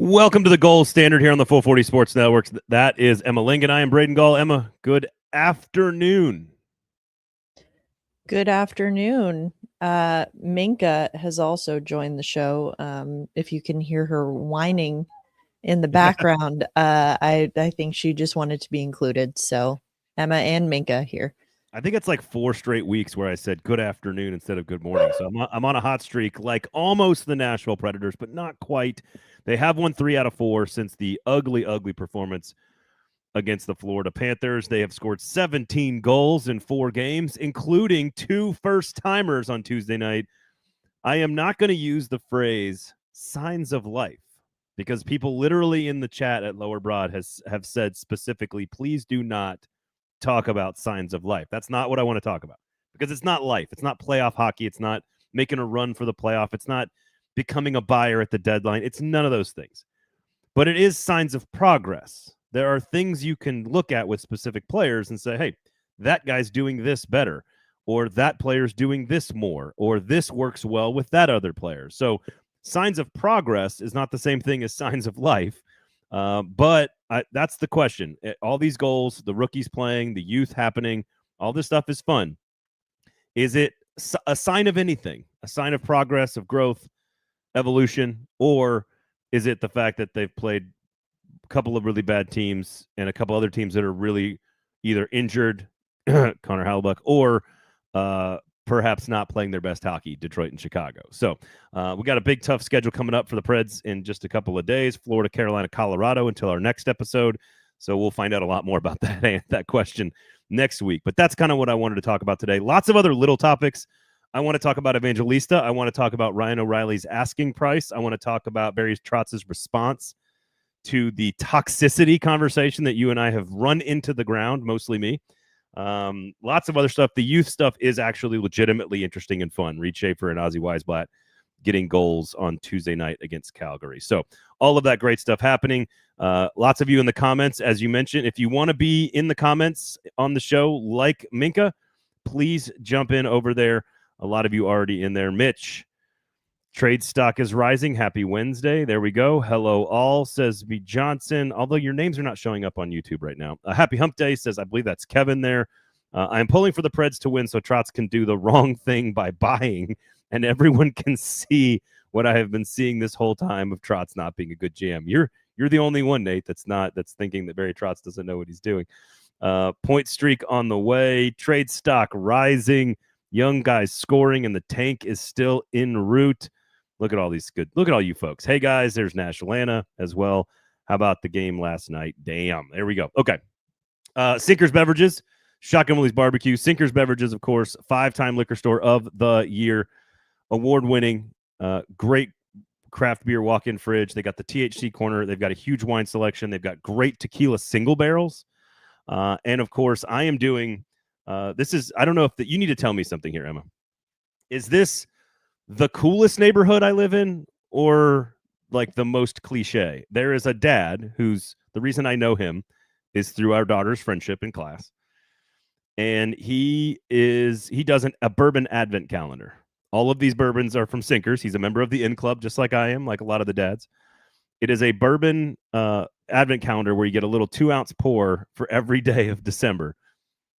Welcome to the Gold Standard here on the Full 40 Sports Network. That is Emma Lingan. I am Braden Gall. Emma, good afternoon. Good afternoon. Minka has also joined the show. If you can hear her whining in the background, I think she just wanted to be included. So Emma and Minka here. I think it's like 4 straight weeks where I said good afternoon instead of good morning. So I'm on a hot streak, like almost the Nashville Predators, but not quite. They have won 3 out of 4 since the ugly performance against the Florida Panthers. They have scored 17 goals in 4 games, including 2 first-timers on Tuesday night. I am not going to use the phrase signs of life because people literally in the chat at Lower Broad have said specifically, please do not talk about signs of life. That's not what I want to talk about because it's not life. It's not playoff hockey. It's not making a run for the playoff. It's not becoming a buyer at the deadline. It's none of those things. But it is signs of progress. There are things you can look at with specific players and say, hey, that guy's doing this better, or that player's doing this more, or this works well with that other player. So signs of progress is not the same thing as signs of life. But that's the question. All these goals, the rookies playing, the youth happening, all this stuff is fun. Is it a sign of anything? A sign of progress, of growth, evolution, or is it the fact that they've played a couple of really bad teams and a couple other teams that are really either injured, Connor Hellebuyck, or perhaps not playing their best hockey, Detroit and Chicago. So we got a big, tough schedule coming up for the Preds in just a couple of days. Florida, Carolina, Colorado until our next episode. So we'll find out a lot more about that question next week. But that's kind of what I wanted to talk about today. Lots of other little topics. I want to talk about Evangelista. I want to talk about Ryan O'Reilly's asking price. I want to talk about Barry Trotz's response to the toxicity conversation that you and I have run into the ground, mostly me. Lots of other stuff. The youth stuff is actually legitimately interesting and fun. Reid Schaefer and Ozzy Wiesblatt getting goals on Tuesday night against Calgary. So all of that great stuff happening. Lots of you in the comments, as you mentioned. If you want to be in the comments on the show like Minka, please jump in over there. A lot of you already in there. Mitch, trade stock is rising. Happy Wednesday. There we go. Hello all, says B. Johnson. Although your names are not showing up on YouTube right now. Happy Hump Day, says, I believe that's Kevin there. I am pulling for the Preds to win so Trotz can do the wrong thing by buying, and everyone can see what I have been seeing this whole time of Trotz not being a good GM. You're the only one, Nate, that's thinking that Barry Trotz doesn't know what he's doing. Point streak on the way. Trade stock rising. Young guys scoring, and the tank is still en route. Look at all these look at all you folks. Hey, guys, there's Nash Atlanta as well. How about the game last night? Damn. There we go. Okay. Sinkers Beverages, Shotgun Willie's Barbecue. Sinkers Beverages, of course, 5-time liquor store of the year. Award-winning, great craft beer walk-in fridge. They got the THC corner. They've got a huge wine selection. They've got great tequila single barrels. And, of course, I am doing this is, I don't know if you need to tell me something here, Emma. Is this the coolest neighborhood I live in or like the most cliche? There is a dad the reason I know him is through our daughter's friendship in class. And he does a bourbon advent calendar. All of these bourbons are from Sinkers. He's a member of the Inn Club, just like I am, like a lot of the dads. It is a bourbon advent calendar where you get a little 2-ounce pour for every day of December.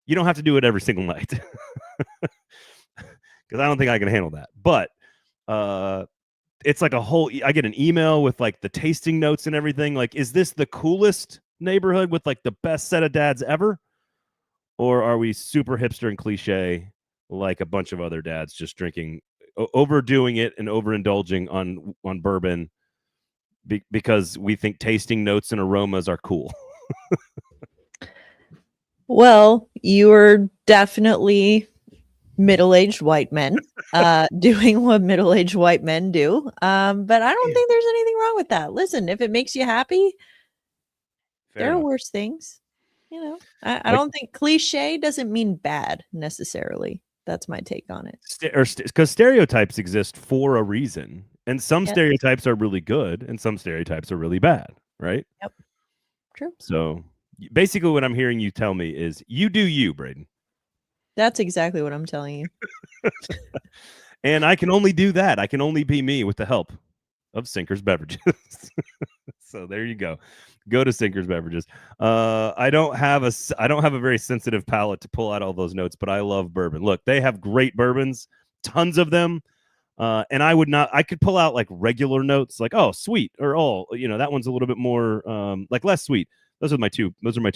You don't have to do it every single night because I don't think I can handle that. But it's like I get an email with like the tasting notes and everything. Like, is this the coolest neighborhood with like the best set of dads ever? Or are we super hipster and cliche like a bunch of other dads just drinking, overdoing it and overindulging on bourbon because we think tasting notes and aromas are cool? Well, you are definitely middle-aged white men doing what middle-aged white men do. But I don't think there's anything wrong with that. Listen, if it makes you happy, there are worse things. You know, I don't think cliche doesn't mean bad necessarily. That's my take on it. Because stereotypes exist for a reason. And some stereotypes are really good and some stereotypes are really bad, right? Yep. True. So basically what I'm hearing you tell me is you do you, Braden. That's exactly what I'm telling you. And I can only do that. I can only be me with the help of Sinkers Beverages. So there you go. Go to Sinkers Beverages. I don't have a very sensitive palate to pull out all those notes, but I love bourbon. Look, they have great bourbons, tons of them. And I could pull out like regular notes, like, oh, sweet, or oh, that one's a little bit more like less sweet. Those are my two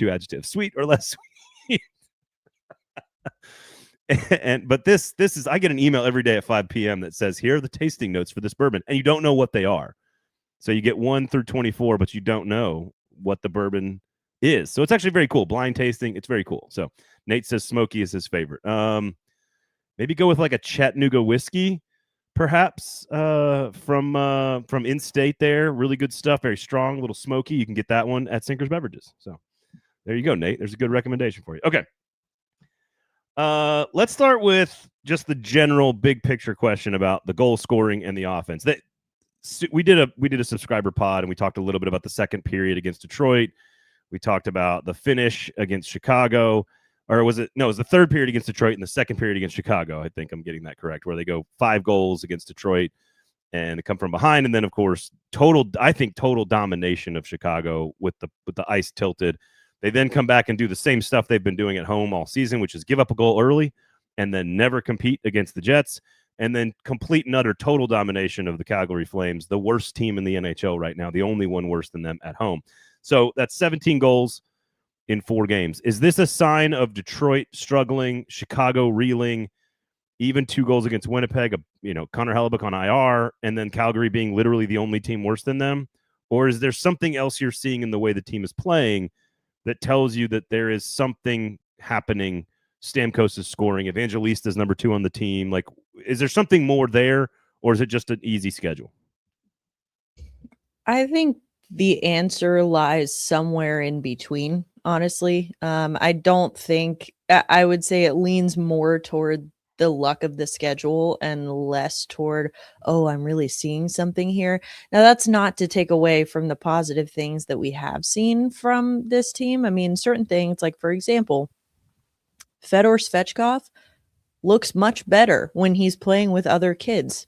adjectives, sweet or less sweet. But this is, I get an email every day at 5 p.m. that says, here are the tasting notes for this bourbon, and you don't know what they are. So you get 1 through 24, but you don't know what the bourbon is. So it's actually very cool. Blind tasting, it's very cool. So Nate says smoky is his favorite. Maybe go with like a Chattanooga whiskey, perhaps, from in-state there. Really good stuff, very strong, a little smoky. You can get that one at Sinkers Beverages. So there you go, Nate. There's a good recommendation for you. Okay. Let's start with just the general big picture question about the goal scoring and the offense. We did a subscriber pod, and we talked a little bit about the second period against Detroit. We talked about the finish against Chicago, or was it? No, it was the third period against Detroit and the second period against Chicago. I think I'm getting that correct, where they go 5 goals against Detroit and they come from behind. And then, of course, total domination of Chicago with the ice tilted. They then come back and do the same stuff they've been doing at home all season, which is give up a goal early and then never compete against the Jets. And then complete and utter total domination of the Calgary Flames, the worst team in the NHL right now, the only one worse than them at home. So that's 17 goals in 4 games. Is this a sign of Detroit struggling, Chicago reeling, even 2 goals against Winnipeg, Connor Hellebuyck on IR, and then Calgary being literally the only team worse than them? Or is there something else you're seeing in the way the team is playing that tells you that there is something happening? Stamkos is scoring. Evangelista's number 2 on the team. Like, is there something more there, or is it just an easy schedule? I think the answer lies somewhere in between, honestly. I don't think, I would say it leans more toward the luck of the schedule and less toward, oh, I'm really seeing something here. Now, that's not to take away from the positive things that we have seen from this team. I mean, certain things, like, for example, Fedor Svechkov looks much better when he's playing with other kids.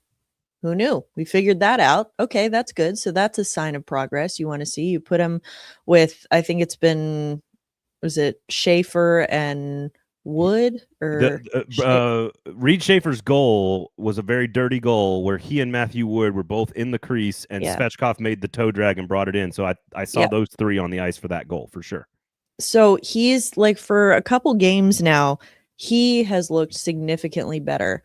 Who knew? We figured that out. Okay, that's good. So that's a sign of progress you want to see. You put him with, I think it's been, was it Schaefer and Wood? Or Reid Schaefer's goal was a very dirty goal where he and Matthew Wood were both in the crease, and Svechkov made the toe drag and brought it in. So I saw those 3 on the ice for that goal for sure. So he's, like, for a couple games now, he has looked significantly better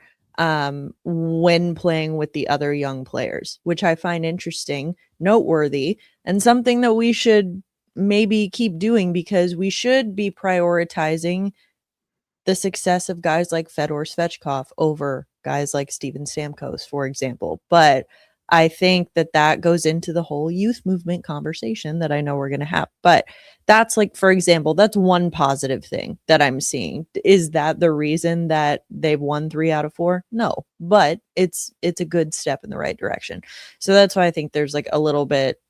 when playing with the other young players, which I find interesting, noteworthy, and something that we should maybe keep doing, because we should be prioritizing the success of guys like Fedor Svechkov over guys like Steven Stamkos, for example. But I think that goes into the whole youth movement conversation that I know we're going to have. But that's, like, for example, that's one positive thing that I'm seeing. Is that the reason that they've won 3 out of 4? No, but it's a good step in the right direction. So that's why I think there's, like, a little bit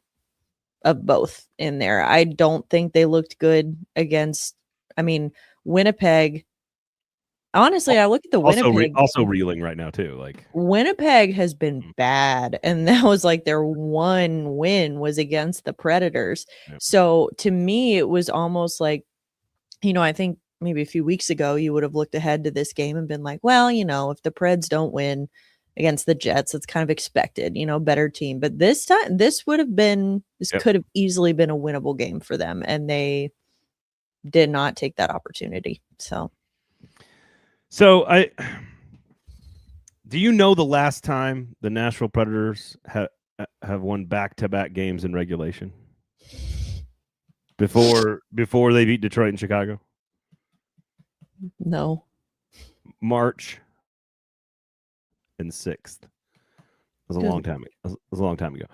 of both in there. I don't think they looked good against, Winnipeg. Honestly, I look at the Winnipeg. Also reeling right now too. Like, Winnipeg has been bad, and that was like their one win was against the Predators. Yep. So to me, it was almost like, I think maybe a few weeks ago you would have looked ahead to this game and been like, well, if the Preds don't win against the Jets, it's kind of expected, better team. But this time, this could have easily been a winnable game for them, and they did not take that opportunity. So do you know the last time the Nashville Predators have won back-to-back games in regulation before they beat Detroit and Chicago? No. March and 6th. It was a long time. It was a long time ago.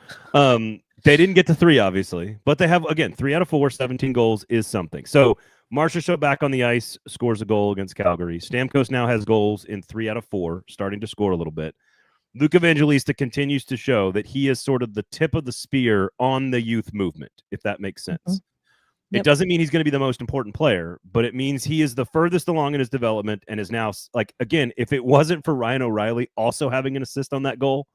They didn't get to 3, obviously, but they have, again, 3 out of 4, 17 goals is something. So Marchessault back on the ice, scores a goal against Calgary. Stamkos now has goals in 3 out of 4, starting to score a little bit. Luke Evangelista continues to show that he is sort of the tip of the spear on the youth movement, if that makes sense. Mm-hmm. It doesn't mean he's going to be the most important player, but it means he is the furthest along in his development and is now, like, again, if it wasn't for Ryan O'Reilly also having an assist on that goal,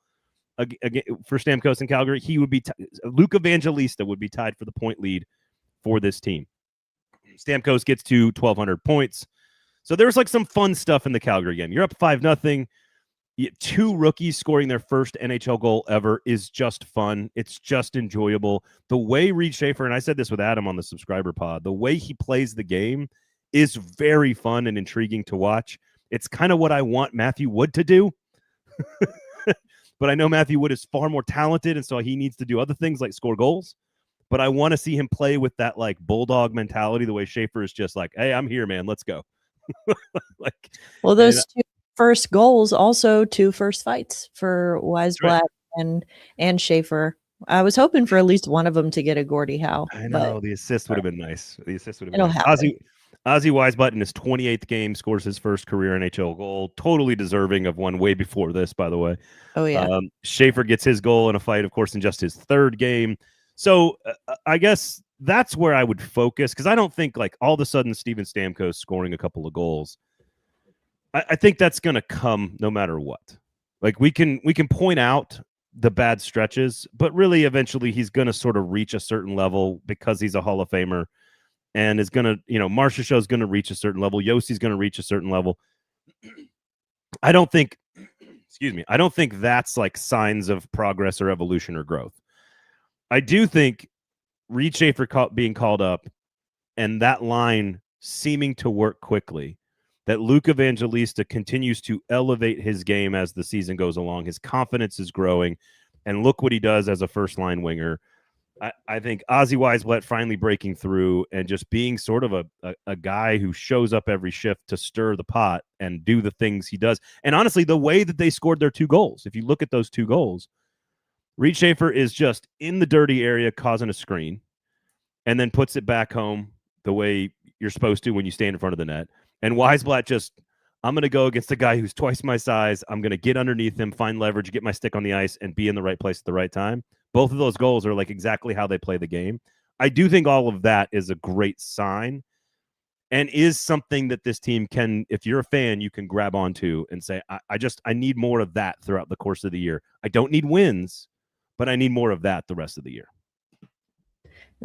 for Stamkos and Calgary, he would be Luke Evangelista would be tied for the point lead for this team. Stamkos gets to 1,200 points. So there's like some fun stuff in the Calgary game. You're up 5-0. Two rookies scoring their first NHL goal ever is just fun. It's just enjoyable. The way Reid Schaefer, and I said this with Adam on the subscriber pod, the way he plays the game is very fun and intriguing to watch. It's kind of what I want Matthew Wood to do. But I know Matthew Wood is far more talented, and so he needs to do other things like score goals. But I want to see him play with that like bulldog mentality, the way Schaefer is just like, hey, I'm here, man. Let's go. Well, those two first goals, also 2 first fights for Wiesblatt and Schaefer. I was hoping for at least one of them to get a Gordie Howe. I know the assist would have been nice. The assist would have been nice. Ozzy Wiesblatt in his 28th game scores his first career NHL goal. Totally deserving of one way before this, by the way. Oh, yeah. Schaefer gets his goal in a fight, of course, in just his 3rd game. So I guess that's where I would focus, because I don't think like all of a sudden Steven Stamkos scoring a couple of goals. I think that's going to come no matter what. Like we can point out the bad stretches, but really eventually he's going to sort of reach a certain level because he's a Hall of Famer. And is going to, Marcia Show's going to reach a certain level. Yossi's going to reach a certain level. I don't think that's like signs of progress or evolution or growth. I do think Reid Schaefer being called up and that line seeming to work quickly, that Luke Evangelista continues to elevate his game as the season goes along. His confidence is growing, and look what he does as a first-line winger. I think Ozzy Wiesblatt finally breaking through and just being sort of a guy who shows up every shift to stir the pot and do the things he does. And honestly, the way that they scored their 2 goals, if you look at those 2 goals, Reid Schaefer is just in the dirty area causing a screen and then puts it back home the way you're supposed to when you stand in front of the net. And Wiesblatt just, I'm going to go against a guy who's twice my size. I'm going to get underneath him, find leverage, get my stick on the ice, and be in the right place at the right time. Both of those goals are like exactly how they play the game. I do think all of that is a great sign and is something that this team can, if you're a fan, you can grab onto and say, I need more of that throughout the course of the year. I don't need wins, but I need more of that the rest of the year.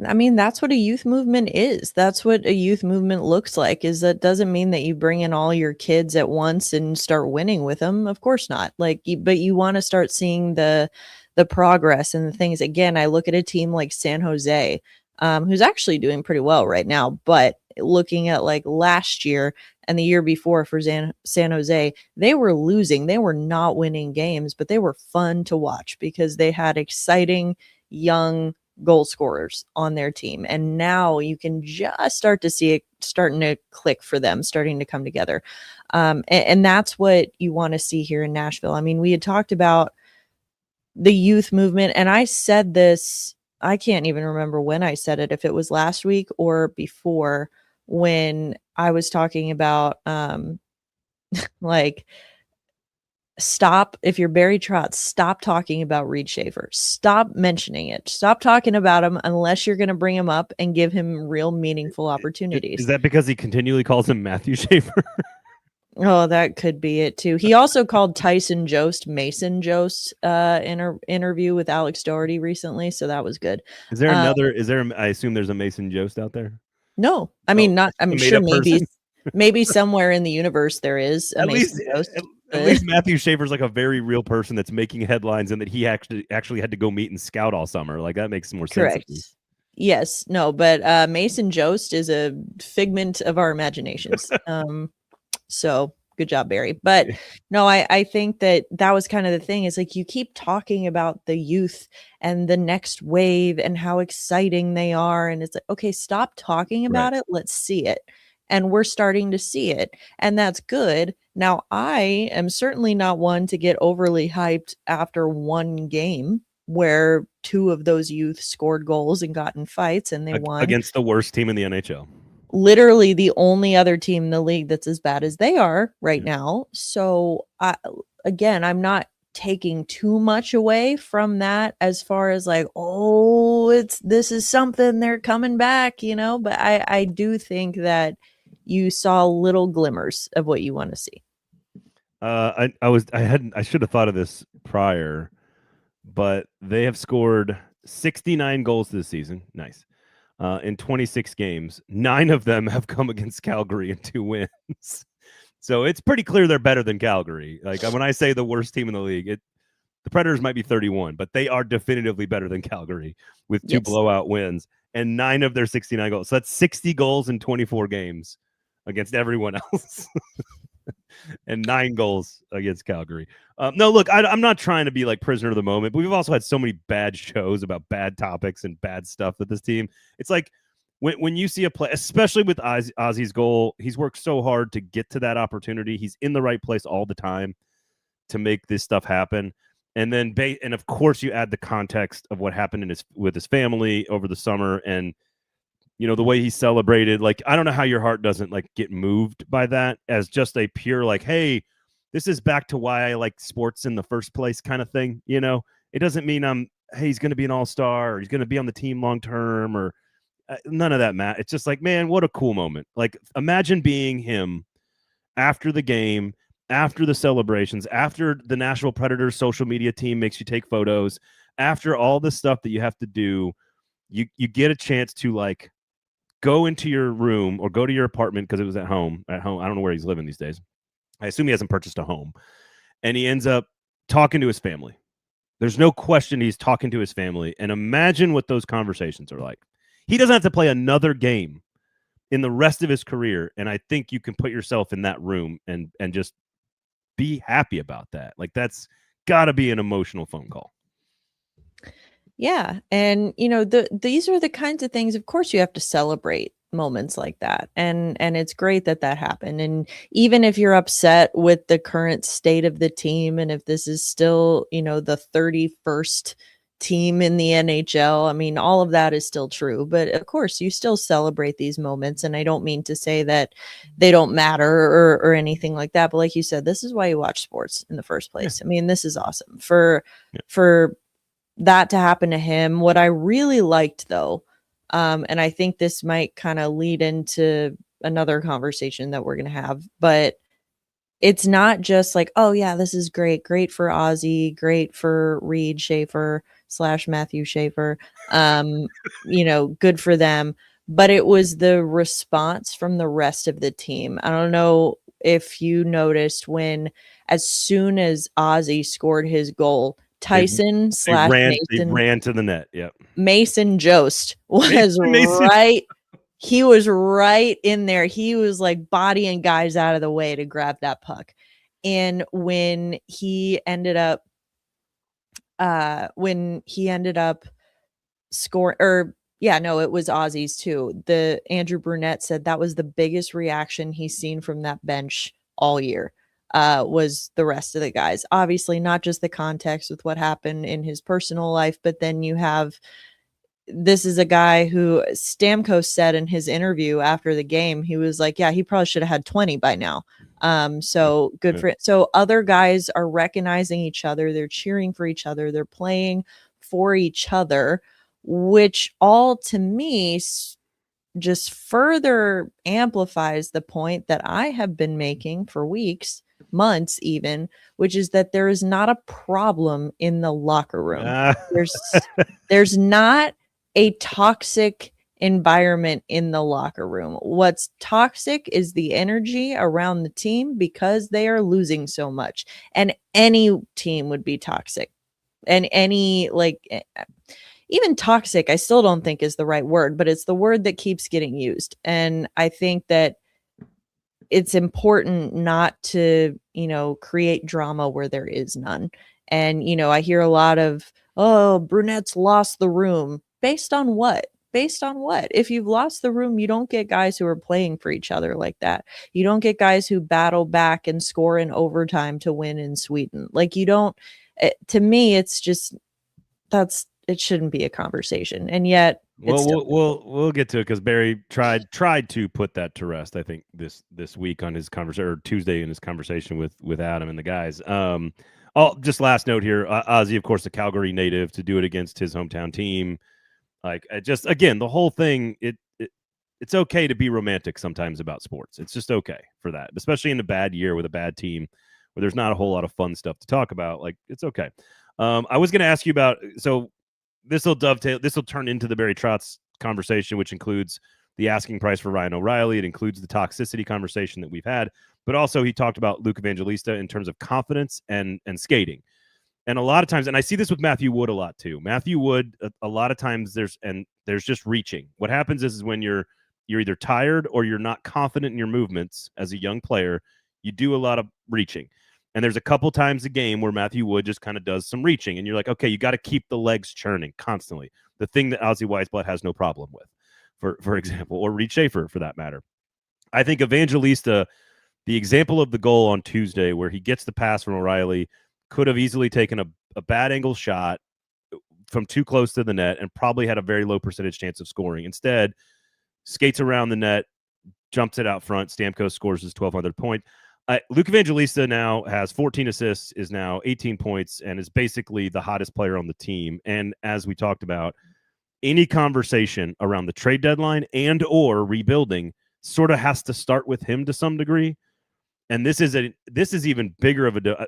I mean, that's what a youth movement is. That's what a youth movement looks like. Is that doesn't mean that you bring in all your kids at once and start winning with them. Of course not. But you want to start seeing the progress and the things. Again, I look at a team like San Jose, who's actually doing pretty well right now. But looking at like last year and the year before for San Jose, they were losing. They were not winning games, but they were fun to watch because they had exciting young goal scorers on their team. And now you can just start to see it starting to click for them, starting to come together. And that's what you want to see here in Nashville. I mean, we had talked about the youth movement, and I said this, I can't even remember when I said it, if it was last week or before, when I was talking about like, stop, if you're Barry Trotz, stop talking about Reid Schaefer. Stop mentioning it. Stop talking about him unless you're going to bring him up and give him real meaningful opportunities. Is that because he continually calls him Matthew Schaefer? Oh, that could be it too. He also called Tyson Jost Mason Jost in an interview with Alex Doherty recently, so that was good. Is there another? I assume there's a Mason Jost out there. No, I mean not. I'm sure maybe somewhere in the universe there is a Mason Jost. At least Matthew Schaefer's like a very real person that's making headlines, and that he actually had to go meet and scout all summer. Like that makes more sense. Correct. Yes. No, but Mason Jost is a figment of our imaginations. So good job, Barry. But no, I think that was kind of the thing, is like you keep talking about the youth and the next wave and how exciting they are. And it's like, okay, stop talking about it. Let's see it. And we're starting to see it. And that's good. Now, I am certainly not one to get overly hyped after one game where 2 of those youth scored goals and got in fights and they won. Against the worst team in the NHL. Literally the only other team in the league that's as bad as they are right now. So, I'm not taking too much away from that as far as like, this is something, they're coming back, but I do think that you saw little glimmers of what you want to see. I should have thought of this prior, but they have scored 69 goals this season. Nice. In 26 games. 9 of them have come against Calgary in 2 wins. So it's pretty clear they're better than Calgary. Like when I say the worst team in the league, the Predators might be 31, but they are definitively better than Calgary with 2 blowout wins and 9 of their 69 goals. So that's 60 goals in 24 games against everyone else. And 9 goals against Calgary. No, look, I'm not trying to be like prisoner of the moment, but we've also had so many bad shows about bad topics and bad stuff with this team. It's like when you see a play, especially with Ozzy's goal, he's worked so hard to get to that opportunity. He's in the right place all the time to make this stuff happen. And then, and of course, you add the context of what happened with his family over the summer, and the way he celebrated. Like, I don't know how your heart doesn't like get moved by that as just a pure like, hey, this is back to why I like sports in the first place kind of thing. It doesn't mean hey, he's going to be an all-star or he's going to be on the team long term or none of that, Matt. It's just like, man, what a cool moment. Like, imagine being him after the game, after the celebrations, after the Nashville Predators social media team makes you take photos, after all the stuff that you have to do, you get a chance to like go into your room or go to your apartment because it was at home. I don't know where he's living these days. I assume he hasn't purchased a home. And he ends up talking to his family. There's no question he's talking to his family. And imagine what those conversations are like. He doesn't have to play another game in the rest of his career. And I think you can put yourself in that room and just be happy about that. Like, that's got to be an emotional phone call. Yeah. And, these are the kinds of things, of course, you have to celebrate moments like that. And it's great that happened. And even if you're upset with the current state of the team, and if this is still, the 31st team in the NHL, I mean, all of that is still true. But of course, you still celebrate these moments. And I don't mean to say that they don't matter or anything like that. But like you said, this is why you watch sports in the first place. Yeah. I mean, this is awesome for that to happen to him. What I really liked, though, and I think this might kind of lead into another conversation that we're going to have, but it's not just like, oh yeah, this is great for Ozzy, great for Reid Schaefer / Matthew Schaefer, good for them. But it was the response from the rest of the team. I don't know if you noticed when, as soon as Ozzy scored his goal, Tyson / Mason, they ran to the net. Yep. Mason Jost was right. He was right in there. He was like bodying guys out of the way to grab that puck. And when he ended up scoring, it was Ozzy's too. The Andrew Brunette said that was the biggest reaction he's seen from that bench all year. Was the rest of the guys. Obviously, not just the context with what happened in his personal life, but then you have, this is a guy who Stamkos said in his interview after the game, he was like, yeah, he probably should have had 20 by now. So good for it. So other guys are recognizing each other. They're cheering for each other. They're playing for each other, which all to me just further amplifies the point that I have been making for weeks, months even, which is that there is not a problem in the locker room. There's not a toxic environment in the locker room. What's toxic is the energy around the team because they are losing so much. And any team would be toxic. And any, like, even toxic, I still don't think is the right word, but it's the word that keeps getting used. And I think that it's important not to, create drama where there is none. And, I hear a lot of, oh, Brunette's lost the room. Based on what? If you've lost the room, you don't get guys who are playing for each other like that. You don't get guys who battle back and score in overtime to win in Sweden. Like, you don't, to me, it's just, it shouldn't be a conversation. And yet, we'll get to it because Barry tried to put that to rest. I think this week on his conversation, or Tuesday in his conversation with Adam and the guys. Just last note here, Ozzy, of course, a Calgary native, to do it against his hometown team. Like, just again, the whole thing. It's okay to be romantic sometimes about sports. It's just okay for that, especially in a bad year with a bad team where there's not a whole lot of fun stuff to talk about. Like, it's okay. I was going to ask you about, so this will turn into the Barry Trotz conversation, which includes the asking price for Ryan O'Reilly. It includes the toxicity conversation that we've had, but also he talked about Luke Evangelista in terms of confidence and skating. And a lot of times, and I see this with Matthew Wood a lot too. Matthew Wood, a lot of times there's just reaching. What happens is when you're either tired or you're not confident in your movements as a young player, you do a lot of reaching. And there's a couple times a game where Matthew Wood just kind of does some reaching, and you're like, okay, you got to keep the legs churning constantly. The thing that Ozzy Wiesblatt has no problem with, for example, or Reid Schaefer for that matter. I think Evangelista, the example of the goal on Tuesday where he gets the pass from O'Reilly, could have easily taken a bad angle shot from too close to the net and probably had a very low percentage chance of scoring. Instead, skates around the net, jumps it out front. Stamkos scores his 1,200th point. Luke Evangelista now has 14 assists, is now 18 points, and is basically the hottest player on the team. And as we talked about, any conversation around the trade deadline and or rebuilding sort of has to start with him to some degree. And this is even bigger of a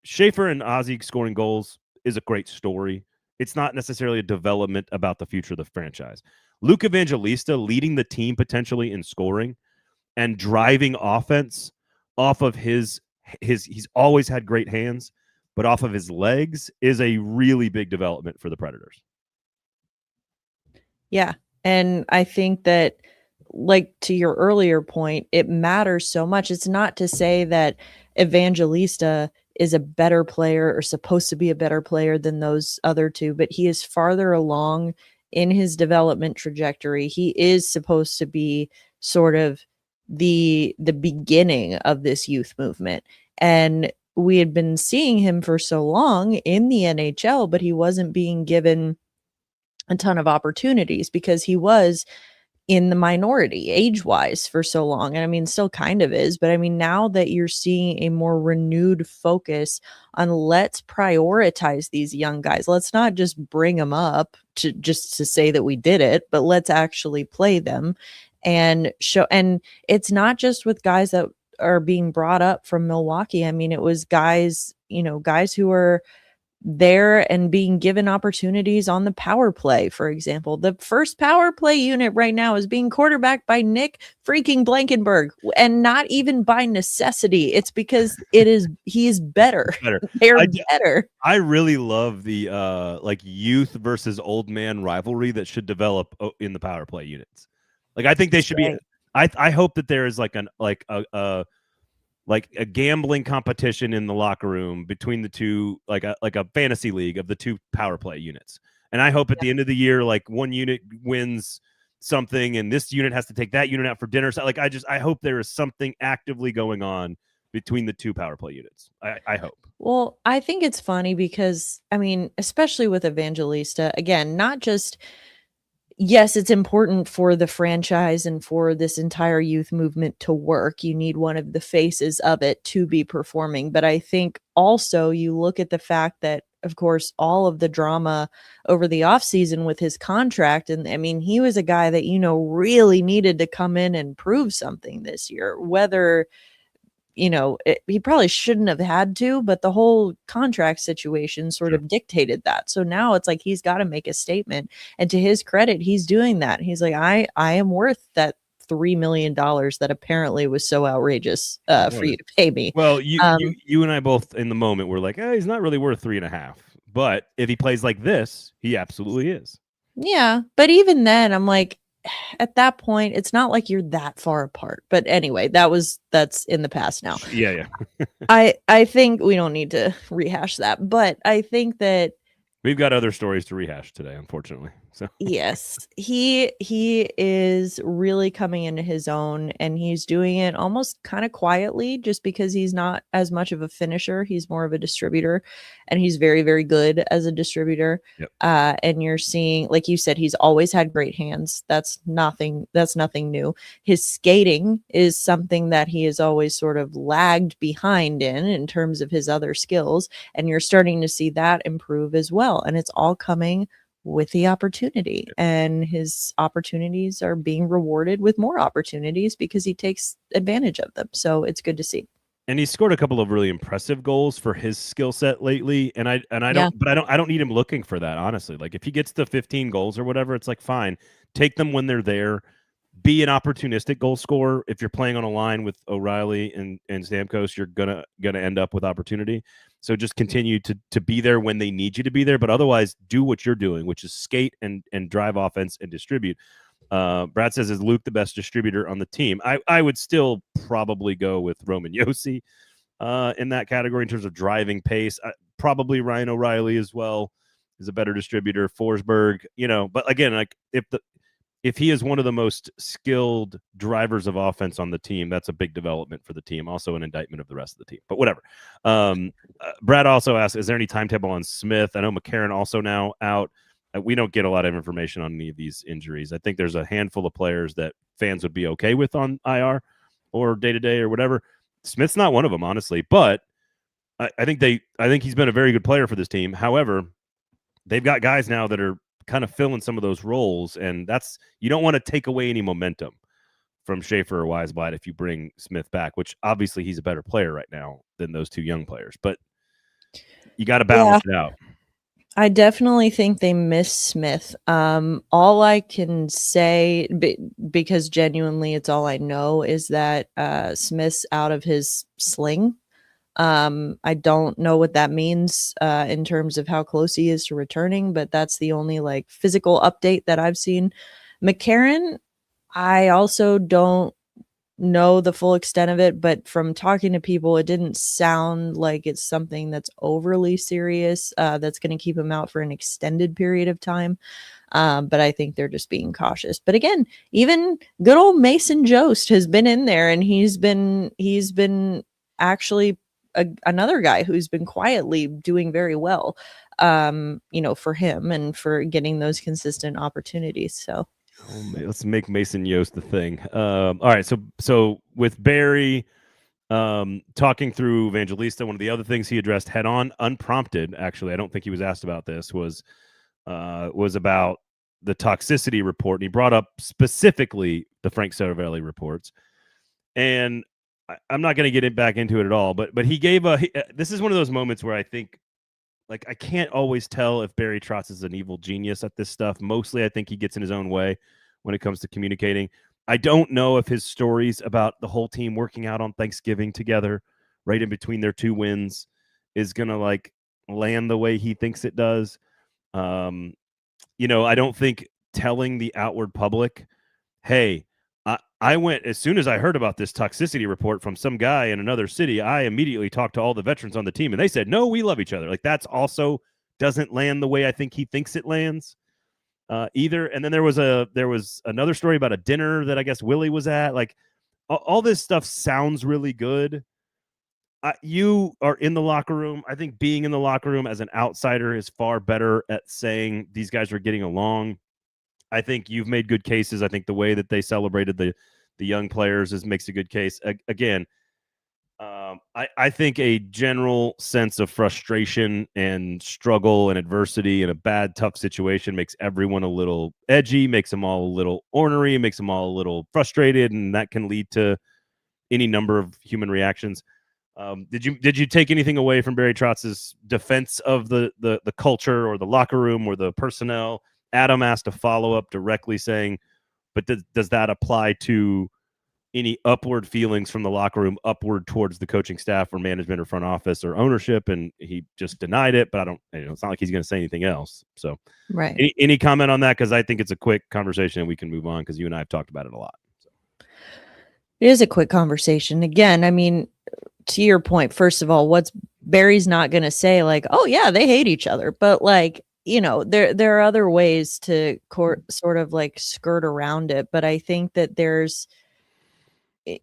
Schaefer and Ozzy scoring goals is a great story. It's not necessarily a development about the future of the franchise. Luke Evangelista leading the team potentially in scoring and driving offense off of his he's always had great hands, but off of his legs is a really big development for the Predators. Yeah. And I think that, like, to your earlier point, it matters so much. It's not to say that Evangelista is a better player or supposed to be a better player than those other two, but he is farther along in his development trajectory. He is supposed to be sort of the beginning of this youth movement. And we had been seeing him for so long in the NHL, but he wasn't being given a ton of opportunities because he was in the minority age-wise for so long. And I mean, still kind of is, but I mean, now that you're seeing a more renewed focus on let's prioritize these young guys, let's not just bring them up to say that we did it, but let's actually play them and show. And it's not just with guys that are being brought up from Milwaukee. I mean, it was guys who are there and being given opportunities on the power play. For example, the first power play unit right now is being quarterbacked by Nick freaking Blankenberg, and not even by necessity. It's because he is better. They're better. I really love the like youth versus old man rivalry that should develop in the power play units. Like, I think they should be. I hope that there is like a gambling competition in the locker room between the two, like a fantasy league of the two power play units. And I hope at the end of the year, like, one unit wins something and this unit has to take that unit out for dinner. So, like, I hope there is something actively going on between the two power play units. I hope. Well, I think it's funny because, I mean, especially with Evangelista, again, not just, yes, it's important for the franchise and for this entire youth movement to work. You need one of the faces of it to be performing. But I think also you look at the fact that, of course, all of the drama over the offseason with his contract. And I mean, he was a guy that, really needed to come in and prove something this year, whether he probably shouldn't have had to, but the whole contract situation sort of dictated that. So now it's like he's got to make a statement. And to his credit, he's doing that. He's like, I am worth that $3 million that apparently was so outrageous for you to pay me. Well, you and I both in the moment were like, he's not really worth 3.5. But if he plays like this, he absolutely is. Yeah. But even then, I'm like, at that point, it's not like you're that far apart. But anyway, that's in the past now. Yeah. I think we don't need to rehash that, but I think that we've got other stories to rehash today, unfortunately. So yes, he is really coming into his own, and he's doing it almost kind of quietly just because he's not as much of a finisher. He's more of a distributor, and he's very, very good as a distributor. Yep. And you're seeing, like you said, he's always had great hands. That's nothing new. His skating is something that he has always sort of lagged behind in terms of his other skills, and you're starting to see that improve as well. And it's all coming with the opportunity, and his opportunities are being rewarded with more opportunities because he takes advantage of them. So it's good to see. and he scored a couple of really impressive goals for his skill set lately. And I don't need him looking for that, honestly. Like if he gets to 15 goals or whatever, it's like fine. Take them when they're there. Be an opportunistic goal scorer. If you're playing on a line with O'Reilly and Stamkos, you're gonna end up with opportunity. So just continue to be there when they need you to be there, but otherwise do what you're doing, which is skate and drive offense and distribute. Brad says, is Luke the best distributor on the team? I would still probably go with Roman Josi in that category in terms of driving pace. Probably Ryan O'Reilly as well is a better distributor. Forsberg, but again, like if he is one of the most skilled drivers of offense on the team, that's a big development for the team. Also an indictment of the rest of the team, but whatever. Brad also asked, is there any timetable on Smith? I know McCarron also now out. We don't get a lot of information on any of these injuries. I think there's a handful of players that fans would be okay with on IR or day-to-day or whatever. Smith's not one of them, honestly, but I think he's been a very good player for this team. However, they've got guys now that are kind of filling some of those roles, and you don't want to take away any momentum from Schaefer or Wiesblatt if you bring Smith back, which obviously he's a better player right now than those two young players, but you got to balance it out. I definitely think they miss Smith. All I can say, because genuinely it's all I know, is that Smith's out of his sling. I don't know what that means in terms of how close he is to returning, but that's the only like physical update that I've seen. McCarron, I also don't know the full extent of it, but from talking to people, it didn't sound like it's something that's overly serious that's going to keep him out for an extended period of time. But I think they're just being cautious. But again, even good old Mason Jost has been in there, and he's been actually another guy who's been quietly doing very well, for him and for getting those consistent opportunities. So let's make Mason Yost the thing. All right, so with Barry talking through Evangelista, one of the other things he addressed head on, unprompted, actually, I don't think he was asked about this, was about the toxicity report, and he brought up specifically the Frank Cervelli reports. And I'm not going to get back into it at all, but he gave this is one of those moments where I think, like, I can't always tell if Barry Trotz is an evil genius at this stuff. Mostly, I think he gets in his own way when it comes to communicating. I don't know if his stories about the whole team working out on Thanksgiving together, right in between their two wins, is going to like land the way he thinks it does. I don't think telling the outward public, hey, I went, as soon as I heard about this toxicity report from some guy in another city, I immediately talked to all the veterans on the team, and they said, no, we love each other. Like, that's also doesn't land the way I think he thinks it lands either. And then there was another story about a dinner that I guess Willie was at. Like, all this stuff sounds really good. You are in the locker room. I think being in the locker room as an outsider is far better at saying these guys are getting along. I think you've made good cases. I think the way that they celebrated the young players makes a good case. Again, I think a general sense of frustration and struggle and adversity in a bad, tough situation makes everyone a little edgy, makes them all a little ornery, makes them all a little frustrated, and that can lead to any number of human reactions. Did you take anything away from Barry Trotz's defense of the culture or the locker room or the personnel? Adam asked a follow-up directly saying, but does that apply to any upward feelings from the locker room upward towards the coaching staff or management or front office or ownership? And he just denied it, but it's not like he's going to say anything else. So right. Any comment on that? Because I think it's a quick conversation and we can move on because you and I have talked about it a lot. So. It is a quick conversation. Again, I mean, to your point, first of all, Barry's not going to say like, oh yeah, they hate each other, but like, there are other ways to sort of like skirt around it. But I think that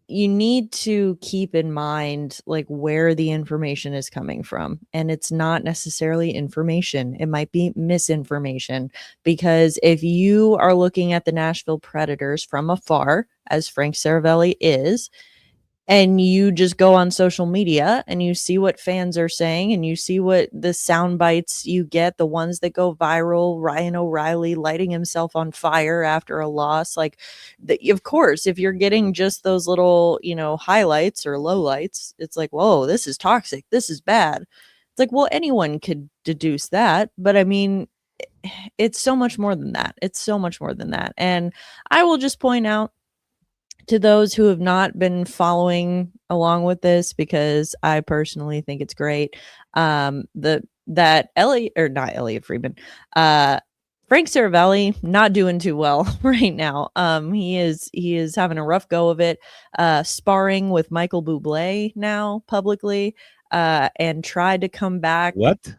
you need to keep in mind like where the information is coming from. And it's not necessarily information. It might be misinformation, because if you are looking at the Nashville Predators from afar, as Frank Cervelli is, and you just go on social media and you see what fans are saying and you see what the sound bites you get, the ones that go viral, Ryan O'Reilly lighting himself on fire after a loss. Like, of course, if you're getting just those little, highlights or lowlights, it's like, whoa, this is toxic. This is bad. It's like, well, anyone could deduce that. But I mean, it's so much more than that. It's so much more than that. And I will just point out, to those who have not been following along with this, because I personally think it's great. That Elliot, or not Elliot Friedman, Frank Saravalli not doing too well right now. He is having a rough go of it, sparring with Michael Bublé now publicly, and tried to come back. What?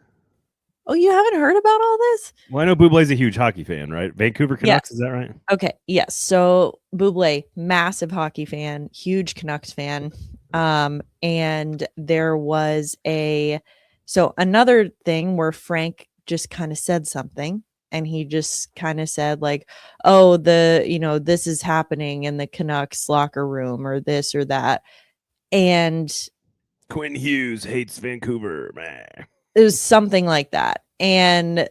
Oh, you haven't heard about all this? Well, I know Bublé's a huge hockey fan, right? Vancouver Canucks, Yeah. Is that right? Okay, yes. So Bublé, massive hockey fan, huge Canucks fan. And there was another thing where Frank just kind of said something, and he just kind of said like, oh, this is happening in the Canucks locker room or this or that. And Quinn Hughes hates Vancouver, man. It was something like that. And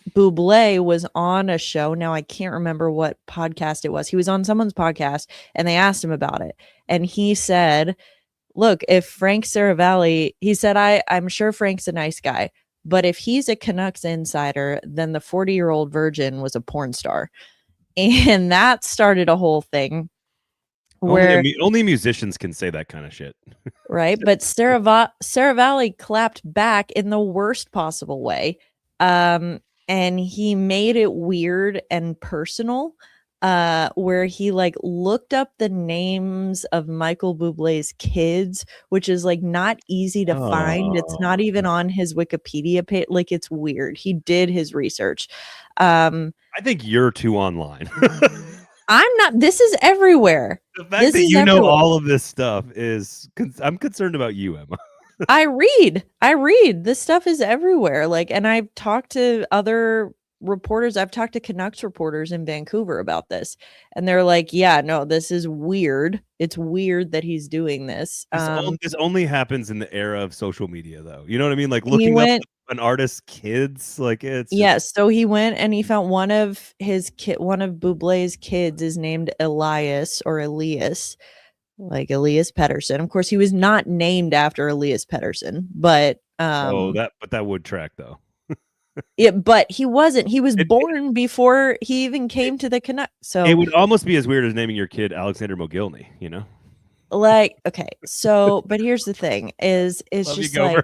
Bublé was on a show. Now I can't remember what podcast it was. He was on someone's podcast and they asked him about it. And he said, look, if Frank Saravalli, he said, I'm sure Frank's a nice guy, but if he's a Canucks insider, then the 40-year-old virgin was a porn star. And that started a whole thing. Where only musicians can say that kind of shit. Right. But Saravalli clapped back in the worst possible way. And he made it weird and personal, where he like looked up the names of Michael Bublé's kids, which is like not easy to find. It's not even on his Wikipedia page. Like, it's weird. He did his research. I think you're too online. I'm not. This is everywhere. The fact that you know all of this stuff I'm concerned about you, Emma. I read. This stuff is everywhere. Like, and I've talked to other reporters. I've talked to Canucks reporters in Vancouver about this, and they're like, yeah, no, this is weird. It's weird that he's doing this. This only happens in the era of social media, though. You know what I mean? Like looking up an artist's kids, like it's So he went and he found one of Bublé's kids is named Elias or Elias, like Elias Pettersson. Of course, he was not named after Elias Pettersson, but that would track though. But he wasn't. He was born before he even came to the Canucks. So it would almost be as weird as naming your kid Alexander Mogilny, you know? Like, okay, so but here's the thing: it's just like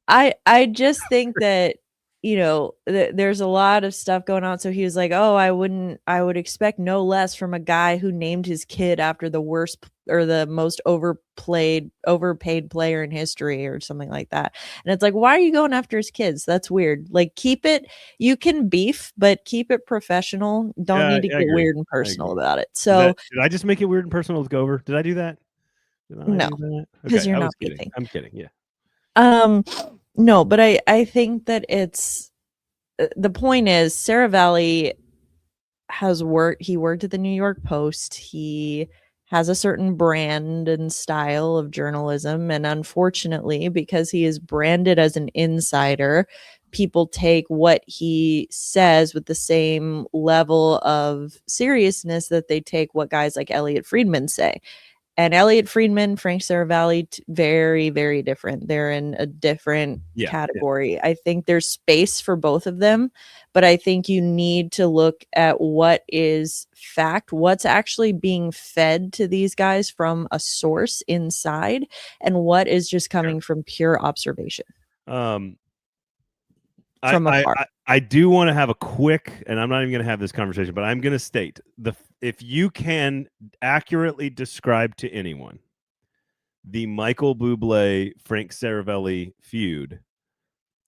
I just think that there's a lot of stuff going on. So he was like, oh, I would expect no less from a guy who named his kid after the worst or the most overpaid player in history or something like that. And it's like, why are you going after his kids? That's weird. Like, you can beef, but keep it professional. Don't need to get weird and personal about it. So did I just make it weird and personal with Gover? Did I do that? No, because you're not beefing. I'm kidding. Yeah. No, but I think that the point is Saravalli he worked at the New York Post. He has a certain brand and style of journalism. And unfortunately, because he is branded as an insider, people take what he says with the same level of seriousness that they take what guys like Elliot Friedman say. And Elliot Friedman, Frank Saravalli, very, very different. They're in a different category. Yeah. I think there's space for both of them, but I think you need to look at what is fact, what's actually being fed to these guys from a source inside, and what is just coming from pure observation. I do want to have a quick, and I'm not even going to have this conversation, but I'm going to state if you can accurately describe to anyone the Michael Bublé Frank Saravalli feud,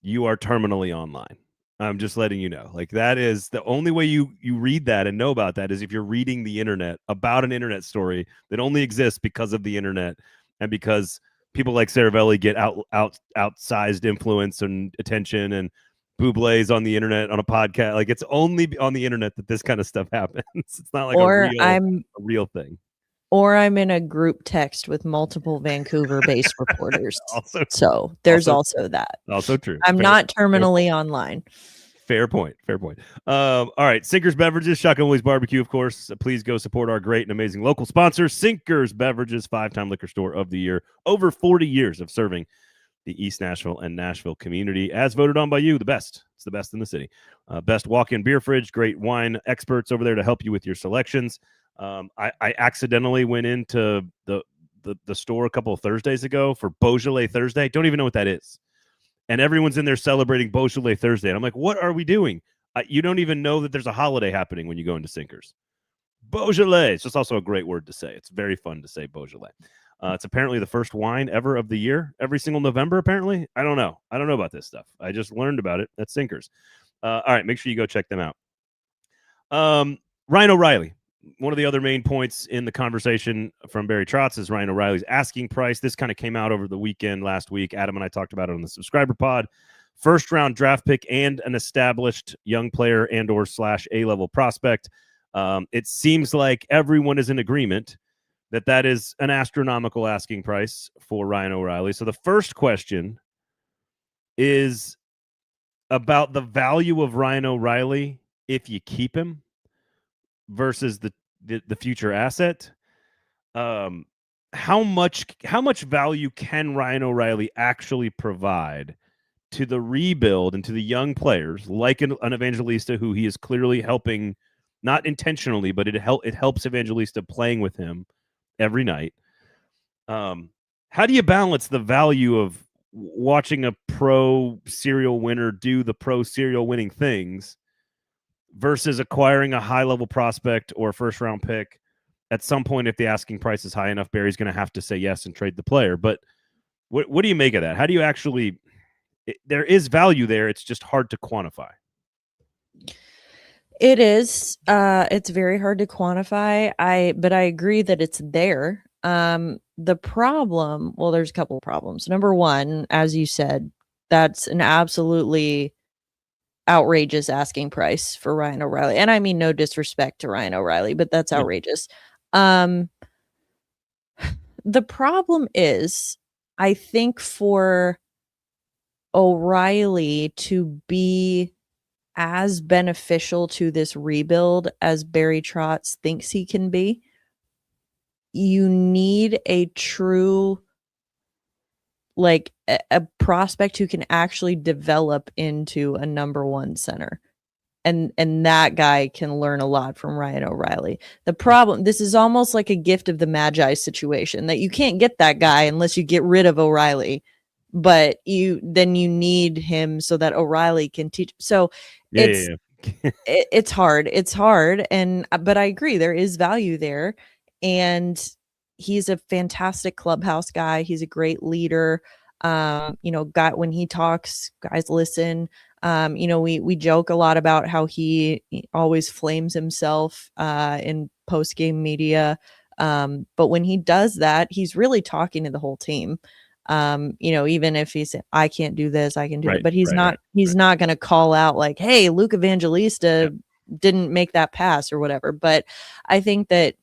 you are terminally online. I'm just letting you know. Like, that is the only way you read that and know about that is if you're reading the internet about an internet story that only exists because of the internet and because people like Saravalli get outsized influence and attention, and Bublé's on the internet on a podcast. Like, it's only on the internet that this kind of stuff happens. It's not like Or a real thing. Or I'm in a group text with multiple Vancouver-based reporters. So there's also that. Also true. I'm not terminally online. Fair point. All right. Sinkers Beverages, Shotgun Willie's Barbecue, of course. Please go support our great and amazing local sponsor, Sinkers Beverages, 5-time liquor store of the year. Over 40 years of serving the East Nashville and Nashville community, as voted on by you, the best. It's the best in the city. Best walk-in beer fridge, great wine experts over there to help you with your selections. I accidentally went into the store a couple of Thursdays ago for Beaujolais Thursday. Don't even know what that is. And everyone's in there celebrating Beaujolais Thursday. And I'm like, what are we doing? You don't even know that there's a holiday happening when you go into Sinkers. Beaujolais. It's just also a great word to say. It's very fun to say Beaujolais. It's apparently the first wine ever of the year, every single November, apparently. I don't know about this stuff. I just learned about it at Sinkers. All right, make sure you go check them out. Ryan O'Reilly. One of the other main points in the conversation from Barry Trotz is Ryan O'Reilly's asking price. This kind of came out over the weekend last week. Adam and I talked about it on the subscriber pod. First round draft pick and an established young player and or / A-level prospect. It seems like everyone is in agreement that is an astronomical asking price for Ryan O'Reilly. So the first question is about the value of Ryan O'Reilly if you keep him versus the future asset. How much value can Ryan O'Reilly actually provide to the rebuild and to the young players like an Evangelista, who he is clearly helping, not intentionally, but it helps Evangelista playing with him every night. How do you balance the value of watching a pro serial winner do the pro serial winning things versus acquiring a high-level prospect or a first-round pick? At some point, if the asking price is high enough, Barry's going to have to say yes and trade the player. But what do you make of that? How do you actually – there is value there. It's just hard to quantify. It is. It's very hard to quantify. But I agree that it's there. The problem – well, there's a couple of problems. Number one, as you said, that's an absolutely – outrageous asking price for Ryan O'Reilly. And I mean, no disrespect to Ryan O'Reilly, but that's outrageous. The problem is, I think for O'Reilly to be as beneficial to this rebuild as Barry Trotz thinks he can be, you need a true, like a prospect who can actually develop into a number one center. And that guy can learn a lot from Ryan O'Reilly. The problem, this is almost like a gift of the Magi situation, that you can't get that guy unless you get rid of O'Reilly, but you need him so that O'Reilly can teach. So it's hard. It's hard. But I agree, there is value there. And he's a fantastic clubhouse guy. He's a great leader. When he talks, guys listen. We joke a lot about how he always flames himself in post-game media. But when he does that, he's really talking to the whole team. Even if he's, I can't do this, I can do it, but he's not going to call out like, hey, Luke Evangelista didn't make that pass or whatever. But I think that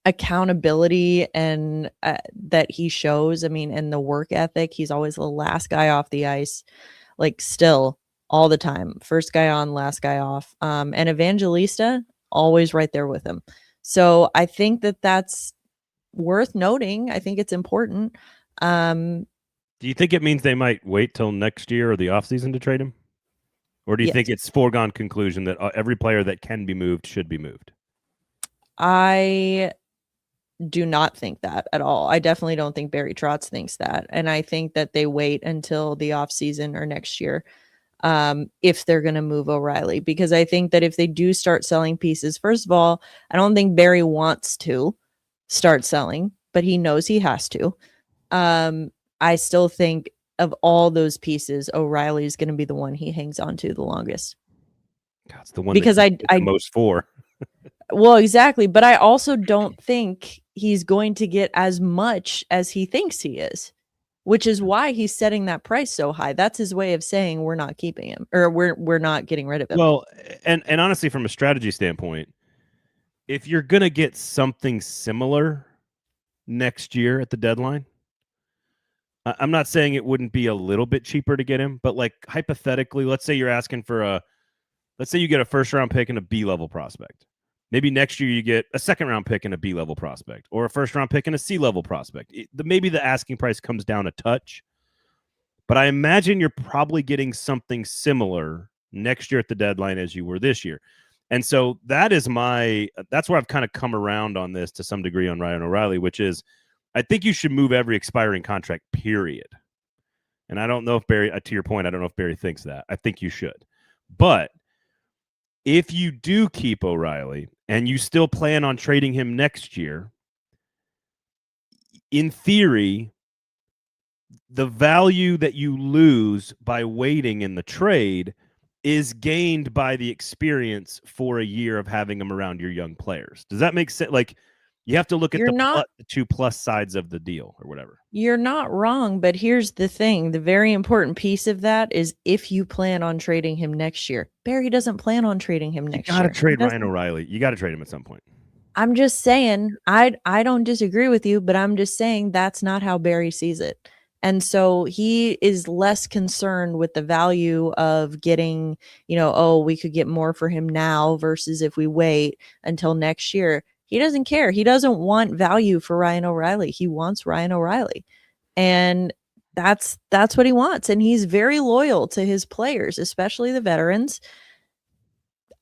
accountability and that he shows, and the work ethic, he's always the last guy off the ice, like still all the time, first guy on, last guy off. And Evangelista always right there with him. So I think that that's worth noting. I think it's important. Do you think it means they might wait till next year or the offseason to trade him? Or do you think it's foregone conclusion that every player that can be moved should be moved? I do not think that at all. I definitely don't think Barry Trotz thinks that. And I think that they wait until the offseason or next year if they're going to move O'Reilly. Because I think that if they do start selling pieces, first of all, I don't think Barry wants to start selling, but he knows he has to. I still think of all those pieces, O'Reilly is going to be the one he hangs on to the longest. God, it's the one because I most for. Well, exactly. But I also don't think he's going to get as much as he thinks he is. which is why he's setting that price so high. That's his way of saying we're not keeping him, or we're not getting rid of him. Well, and honestly, from a strategy standpoint, if you're going to get something similar next year at the deadline, I'm not saying it wouldn't be a little bit cheaper to get him, but like hypothetically, let's say you're asking for let's say you get a first round pick and a B level prospect. Maybe next year you get a second round pick and a B level prospect, or a first round pick and a C level prospect. Maybe the asking price comes down a touch, but I imagine you're probably getting something similar next year at the deadline as you were this year. And so that's where I've kind of come around on this to some degree on Ryan O'Reilly, which is I think you should move every expiring contract, period. And I don't know if Barry, to your point, I don't know if Barry thinks that. I think you should. But if you do keep O'Reilly and you still plan on trading him next year, in theory, the value that you lose by waiting in the trade is gained by the experience for a year of having him around your young players. Does that make sense? Like, you have to look at the two plus sides of the deal or whatever. You're not wrong, but here's the thing. The very important piece of that is if you plan on trading him next year. Barry doesn't plan on trading him next year. You got to trade Ryan O'Reilly. You got to trade him at some point. I'm just saying, I don't disagree with you, but I'm just saying that's not how Barry sees it. And so he is less concerned with the value of getting, we could get more for him now versus if we wait until next year. He doesn't care. He doesn't want value for Ryan O'Reilly. He wants Ryan O'Reilly. And that's what he wants. And he's very loyal to his players, especially the veterans.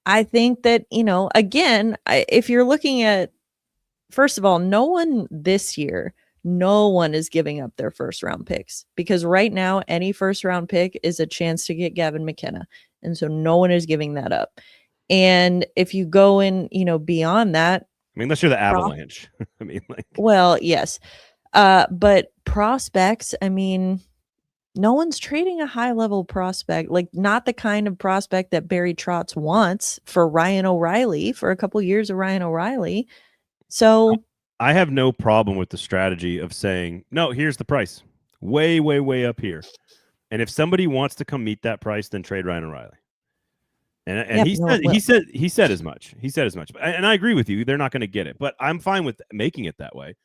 I think that, again, if you're looking at, first of all, no one is giving up their first round picks, because right now any first round pick is a chance to get Gavin McKenna. And so no one is giving that up. And if you go in, beyond that, unless you're the Avalanche. Well, yes. But prospects, no one's trading a high level prospect, like not the kind of prospect that Barry Trotz wants for Ryan O'Reilly, for a couple years of Ryan O'Reilly. So I have no problem with the strategy of saying, no, here's the price. Way, way, way up here. And if somebody wants to come meet that price, then trade Ryan O'Reilly. And he said as much. He said as much. And I agree with you. They're not going to get it. But I'm fine with making it that way.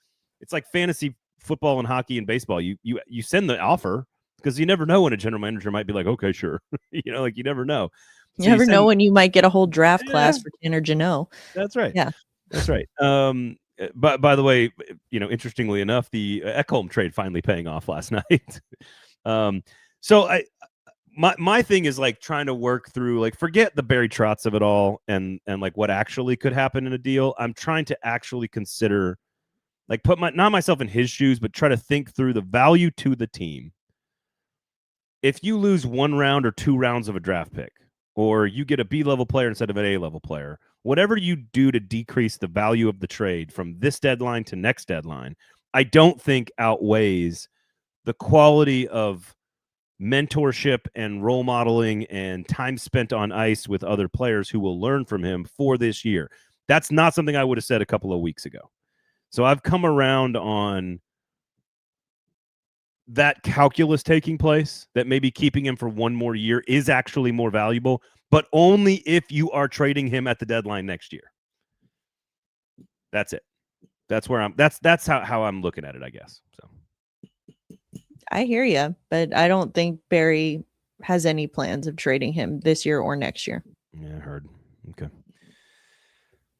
It's like fantasy football and hockey and baseball. You send the offer because you never know when a general manager might be like, okay, sure. You never know. So you never know when you might get a whole draft class for Tanner Jeannot. That's right. Yeah. That's right. But by the way, interestingly enough, the Ekholm trade finally paying off last night. So my thing is like trying to work through, like, forget the Barry Trotz of it all and like what actually could happen in a deal. I'm trying to actually consider, like, put not myself in his shoes, but try to think through the value to the team. If you lose 1 round or 2 rounds of a draft pick, or you get a B-level player instead of an A-level player, whatever you do to decrease the value of the trade from this deadline to next deadline, I don't think outweighs the quality of mentorship and role modeling and time spent on ice with other players who will learn from him for this year. That's not something I would have said a couple of weeks ago. So I've come around on that calculus taking place, that maybe keeping him for 1 more year is actually more valuable, but only if you are trading him at the deadline next year. That's it. That's where that's how I'm looking at it, I guess. So I hear you, but I don't think Barry has any plans of trading him this year or next year. Yeah, I heard. Okay.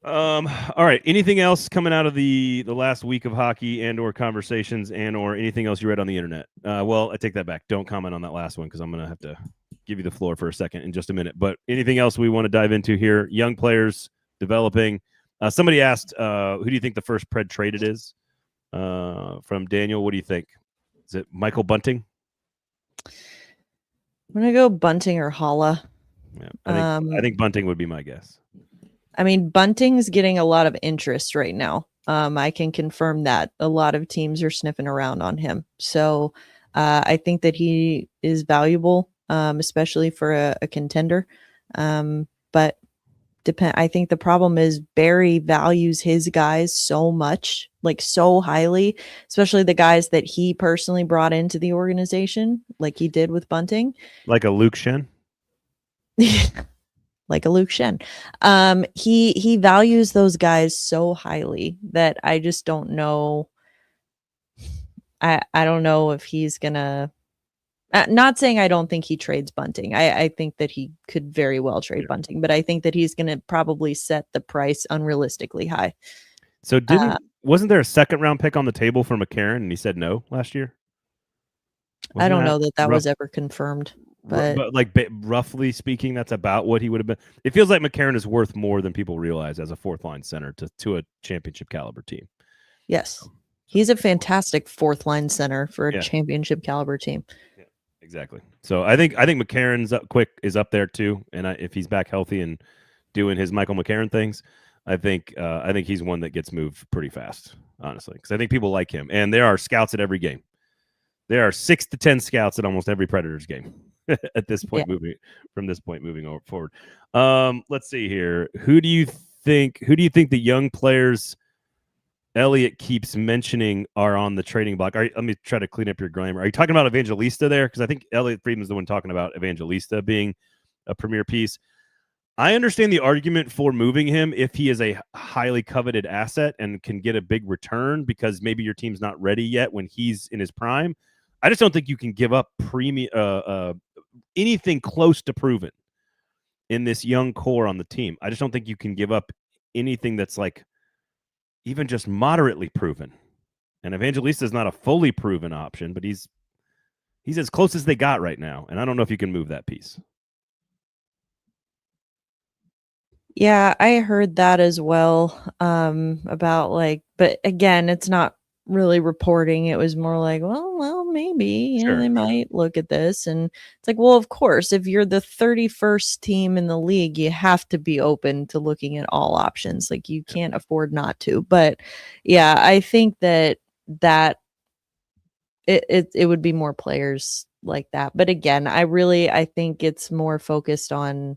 All right. Anything else coming out of the last week of hockey and or conversations and or anything else you read on the internet? Well, I take that back. Don't comment on that last one because I'm going to have to give you the floor for a second in just a minute. But anything else we want to dive into here? Young players developing. Somebody asked, who do you think the first Pred traded is? From Daniel. What do you think? Is it Michael Bunting? I'm going to go Bunting or Holla. Yeah, I think Bunting would be my guess. Bunting's getting a lot of interest right now. I can confirm that a lot of teams are sniffing around on him. So I think that he is valuable, especially for a contender. But I think the problem is Barry values his guys so much, like so highly, especially the guys that he personally brought into the organization, like he did with Bunting. Like a Luke Shen? Like a Luke Shen. He values those guys so highly that I just don't know. I don't know if he's gonna. Not saying I don't think he trades Bunting. I think that he could very well trade Bunting, but I think that he's going to probably set the price unrealistically high. So wasn't there a second round pick on the table for McCarron and he said no last year? I don't know that was ever confirmed, but like roughly speaking, that's about what he would have been. It feels like McCarron is worth more than people realize as a fourth line center to a championship caliber team. Yes, he's a fantastic fourth line center for a championship caliber team. Yeah, exactly. So I think McCarron's is up there too, and if he's back healthy and doing his Michael McCarron things, I think he's one that gets moved pretty fast, honestly, because I think people like him, and there are scouts at every game. There are 6 to 10 scouts at almost every Predators game at this point. Moving forward. Let's see here. Who do you think the young players Elliot keeps mentioning are on the trading block? Let me try to clean up your grammar. Are you talking about Evangelista there? Because I think Elliot Friedman's the one talking about Evangelista being a premier piece. I understand the argument for moving him if he is a highly coveted asset and can get a big return because maybe your team's not ready yet when he's in his prime. I just don't think you can give up anything close to proven in this young core on the team. I just don't think you can give up anything that's like even just moderately proven. And Evangelista is not a fully proven option, but he's as close as they got right now. And I don't know if you can move that piece. Yeah, I heard that as well. About but again, it's not really reporting. It was more like, well, maybe they might look at this, and it's like, well, of course, if you're the 31st team in the league, you have to be open to looking at all options. Like you can't afford not to. But yeah, I think that it would be more players like that. But again, I think it's more focused on.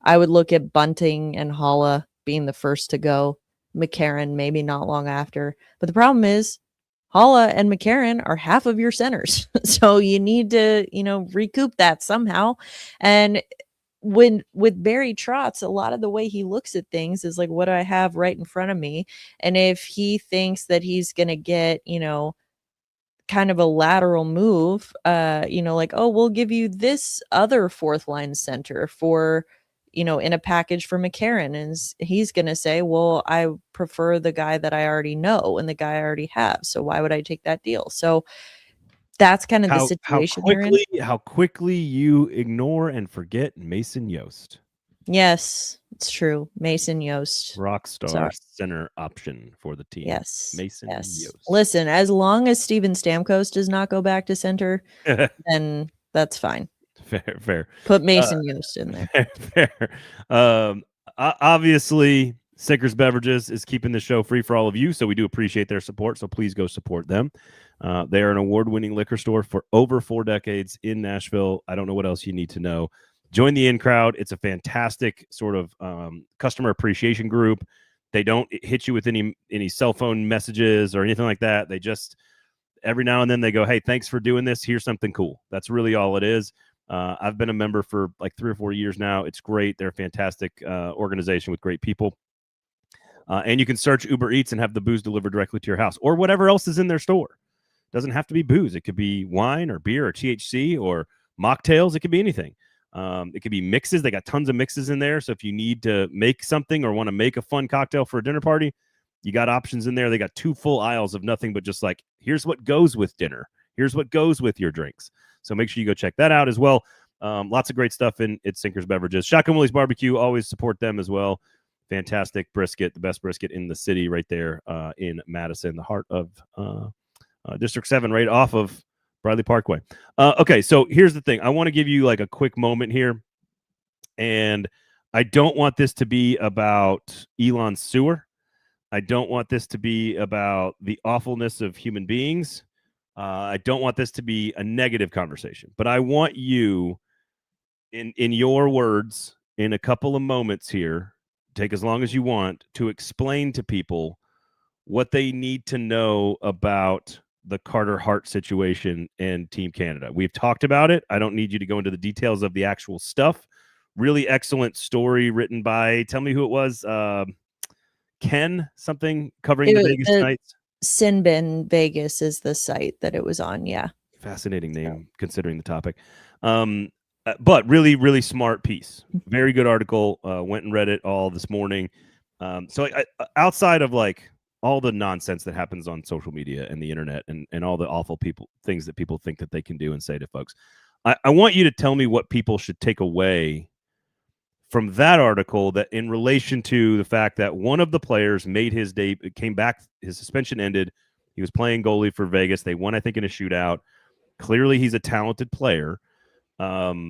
I would look at Bunting and Haula being the first to go. McCarron maybe not long after. But the problem is Haula and McCarron are half of your centers. So you need to, recoup that somehow. And with Barry Trotz, a lot of the way he looks at things is like, what do I have right in front of me? And if he thinks that he's going to get, kind of a lateral move, like, oh, we'll give you this other fourth line center for, in a package for McCarron. And he's going to say, well, I prefer the guy that I already know and the guy I already have. So why would I take that deal? So that's kind of the situation how quickly you ignore and forget Mason Yost. Yes, it's true. Mason Yost. Rock star center option for the team. Yes. Mason Yost. Listen, as long as Steven Stamkos does not go back to center, then that's fine. Fair. Put Mason Yost in there. Fair. Obviously, Sinkers Beverages is keeping the show free for all of you, so we do appreciate their support, so please go support them. They are an award-winning liquor store for over 4 decades in Nashville. I don't know what else you need to know. Join the in crowd. It's a fantastic sort of customer appreciation group. They don't hit you with any cell phone messages or anything like that. They just, every now and then they go, hey, thanks for doing this. Here's something cool. That's really all it is. I've been a member for like 3 or 4 years now. It's great. They're a fantastic organization with great people. And you can search Uber Eats and have the booze delivered directly to your house or whatever else is in their store. Doesn't have to be booze. It could be wine or beer or THC or mocktails. It could be anything. It could be mixes. They got tons of mixes in there. So if you need to make something or want to make a fun cocktail for a dinner party, you got options in there. They got 2 full aisles of nothing but just like, here's what goes with dinner. Here's what goes with your drinks. So make sure you go check that out as well. Lots of great stuff in Sinkers Beverages. Shotgun Willie's Barbecue, always support them as well. Fantastic brisket, the best brisket in the city right there in Madison, the heart of District 7, right off of Bradley Parkway. Okay, so here's the thing. I want to give you like a quick moment here. And I don't want this to be about Elon Sewer. I don't want this to be about the awfulness of human beings. I don't want this to be a negative conversation. But I want you, in your words, in a couple of moments here, take as long as you want, to explain to people what they need to know about the Carter Hart situation and Team Canada. We've talked about it. I don't need you to go into the details of the actual stuff. Really excellent story written by, tell me who it was, Ken something, covering the Vegas Knights. Sinbin Vegas is the site that it was on. Yeah. Fascinating name considering the topic. But really, really smart piece. Very good article. Went and read it all this morning. So outside of like all the nonsense that happens on social media and the internet and all the awful things that people think that they can do and say to folks, I want you to tell me what people should take away from that article, that in relation to the fact that one of the players made his debut, came back, his suspension ended. He was playing goalie for Vegas. They won, I think, in a shootout. Clearly, he's a talented player. But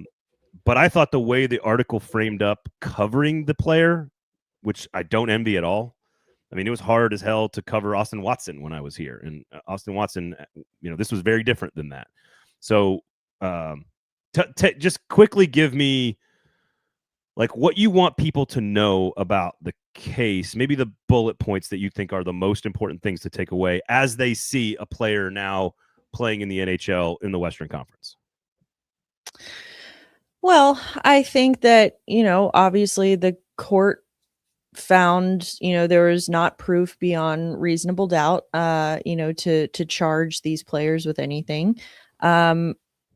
I thought the way the article framed up covering the player, which I don't envy at all. I mean, it was hard as hell to cover Austin Watson when I was here. And Austin Watson, this was very different than that. So just quickly give me like what you want people to know about the case, maybe the bullet points that you think are the most important things to take away as they see a player now playing in the NHL in the Western Conference. Well, I think that, obviously the court found, there was not proof beyond reasonable doubt, to charge these players with anything.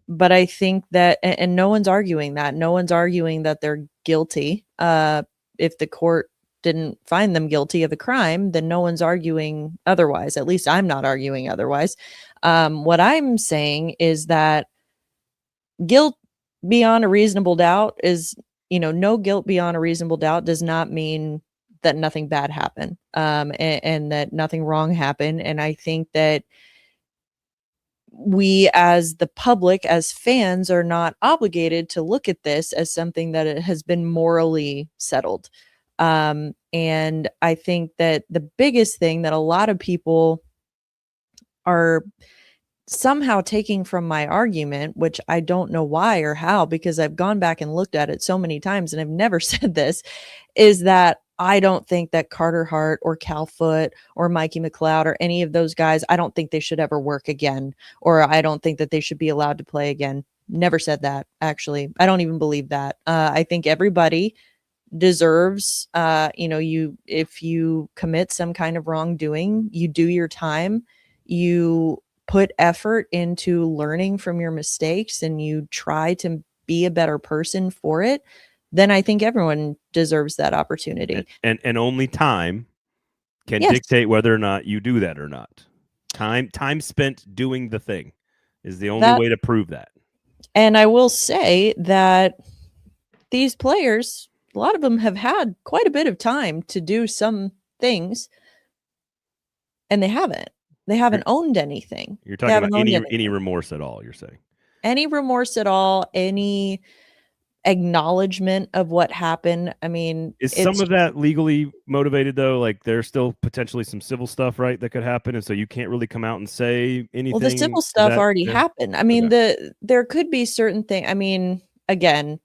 But I think that, and no one's arguing that. No one's arguing that they're guilty. If the court didn't find them guilty of a crime, then no one's arguing otherwise. At least I'm not arguing otherwise. What I'm saying is that guilt beyond a reasonable doubt is, no guilt beyond a reasonable doubt does not mean that nothing bad happened, and that nothing wrong happened. And I think that we as the public, as fans, are not obligated to look at this as something that it has been morally settled. And I think that the biggest thing that a lot of people are somehow taking from my argument, which I don't know why or how, because I've gone back and looked at it so many times and I've never said this, is that I don't think that Carter Hart or Cal Foote or Mikey McLeod or any of those guys, I don't think they should ever work again, or I don't think that they should be allowed to play again. Never said that, actually. I don't even believe that. I think everybody deserves, if you commit some kind of wrongdoing, you do your time, you put effort into learning from your mistakes, and you try to be a better person for it, then I think everyone deserves that opportunity. And only time can dictate whether or not you do that or not. Time spent doing the thing is the only way to prove that. And I will say that these players, a lot of them have had quite a bit of time to do some things, and they haven't. They haven't owned anything. You're talking about any remorse at all, you're saying? Any remorse at all, any acknowledgement of what happened. I mean, is some of that legally motivated though? Like there's still potentially some civil stuff, right, that could happen, and so you can't really come out and say anything. Well, the civil stuff already happened. I mean, there could be certain things. I mean, again,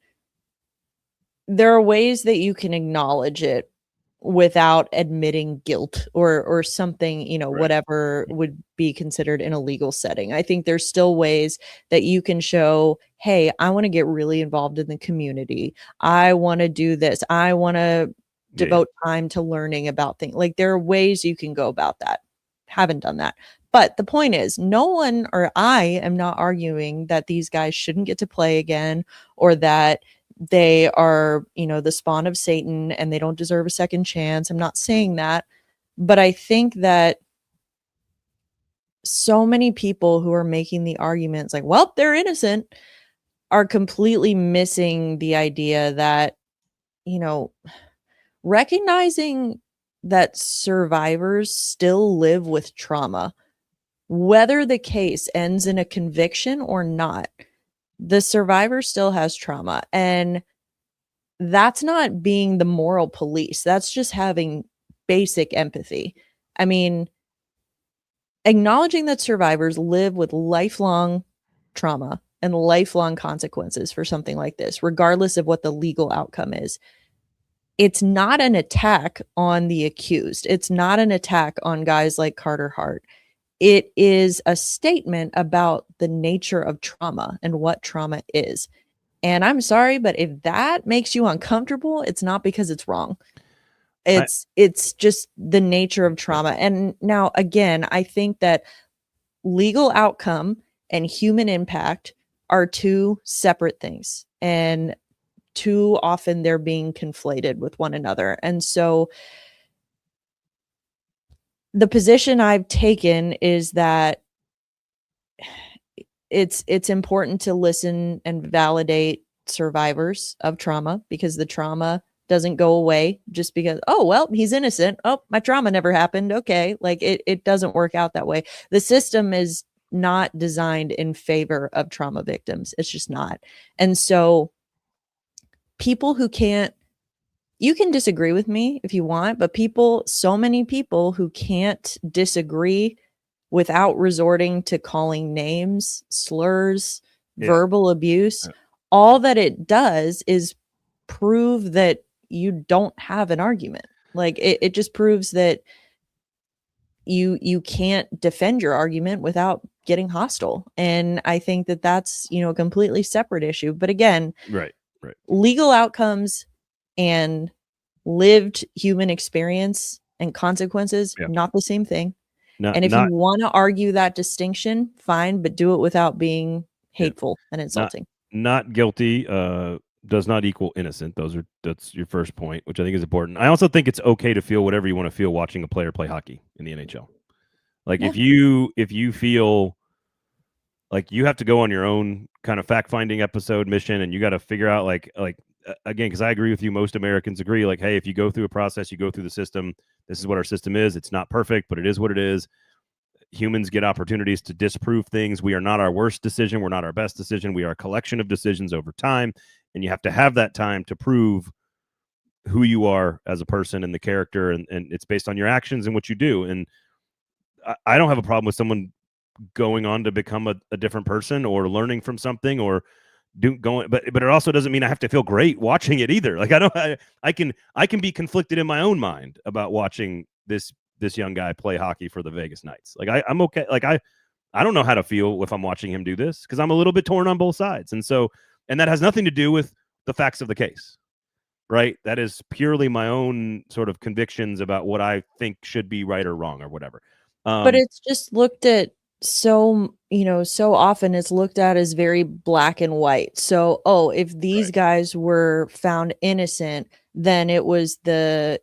there are ways that you can acknowledge it without admitting guilt or something, right, whatever would be considered in a legal setting. I think there's still ways that you can show, hey, I want to get really involved in the community. I want to do this. I want to devote time to learning about things. Like there are ways you can go about that. Haven't done that. But the point is, no one, or I am not arguing that these guys shouldn't get to play again, or that they are, the spawn of Satan and they don't deserve a second chance. I'm not saying that, but I think that so many people who are making the arguments like, well, they're innocent, are completely missing the idea that, recognizing that survivors still live with trauma, whether the case ends in a conviction or not. The survivor still has trauma, and that's not being the moral police. That's just having basic empathy. I mean, acknowledging that survivors live with lifelong trauma and lifelong consequences for something like this, regardless of what the legal outcome is. it's not an attack on the accused. It's not an attack on guys like Carter Hart. It is a statement about the nature of trauma and what trauma is. And I'm sorry, but if that makes you uncomfortable, it's not because it's wrong. It's just the nature of trauma. And now, again, I think that legal outcome and human impact are two separate things. And too often they're being conflated with one another. And so the position I've taken is that it's important to listen and validate survivors of trauma, because the trauma doesn't go away just because, oh, well, he's innocent. Oh, my trauma never happened. Okay. Like it doesn't work out that way. The system is not designed in favor of trauma victims. It's just not. And so people who can't, you can disagree with me if you want, but so many people who can't disagree without resorting to calling names, slurs, verbal abuse, all that it does is prove that you don't have an argument. Like it just proves that you can't defend your argument without getting hostile. And I think that that's, a completely separate issue. But again, right. Legal outcomes and lived human experience and consequences, not the same thing. And if you want to argue that distinction, fine, but do it without being hateful and insulting. Not guilty does not equal innocent. That's your first point, which I think is important. I also think it's okay to feel whatever you want to feel watching a player play hockey in the NHL. Like if you feel like you have to go on your own kind of fact-finding episode mission, and you got to figure out like again, because I agree with you, most Americans agree, like, hey, if you go through a process, you go through the system, this is what our system is. It's not perfect, but it is what it is. Humans get opportunities to disprove things. We are not our worst decision. We're not our best decision. We are a collection of decisions over time, and you have to have that time to prove who you are as a person and the character, and it's based on your actions and what you do. And I don't have a problem with someone going on to become a different person or learning from something or but it also doesn't mean I have to feel great watching it either. Like I can be conflicted in my own mind about watching this young guy play hockey for the Vegas Knights. Like I'm okay. Like I don't know how to feel if I'm watching him do this, because I'm a little bit torn on both sides. And that has nothing to do with the facts of the case, right? That is purely my own sort of convictions about what I think should be right or wrong or whatever. But it's just looked at so often it's looked at as very black and white. So, if these guys were found innocent, then it was the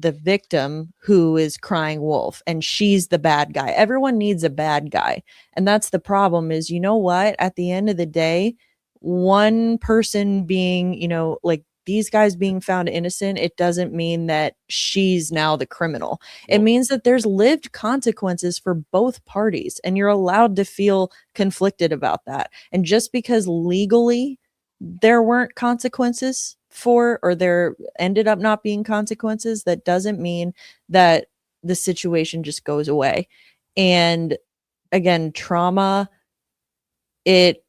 victim who is crying wolf, and she's the bad guy. Everyone needs a bad guy. And that's the problem is, you know what? At the end of the day, one person being, like these guys being found innocent, it doesn't mean that she's now the criminal. It means that there's lived consequences for both parties, and you're allowed to feel conflicted about that. And just because legally there weren't consequences or there ended up not being consequences, that doesn't mean that the situation just goes away. And again, trauma, it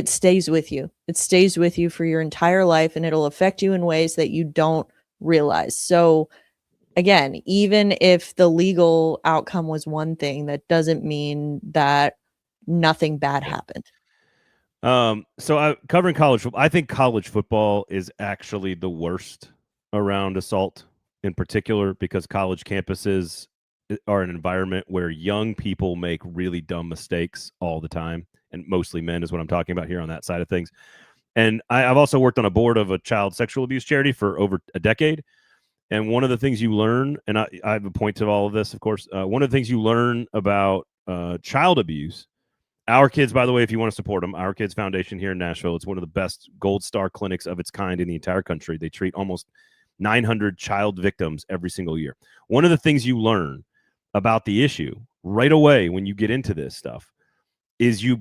stays with you. It stays with you for your entire life, and it'll affect you in ways that you don't realize. So again, even if the legal outcome was one thing, that doesn't mean that nothing bad happened. So covering college football, I think college football is actually the worst around assault in particular, because college campuses are an environment where young people make really dumb mistakes all the time. And mostly men is what I'm talking about here on that side of things. And I've also worked on a board of a child sexual abuse charity for over a decade. And one of the things you learn, and I have a point to all of this, of course, one of the things you learn about child abuse, Our Kids, by the way, if you want to support them, Our Kids Foundation here in Nashville, it's one of the best Gold Star clinics of its kind in the entire country. They treat almost 900 child victims every single year. One of the things you learn about the issue right away when you get into this stuff is you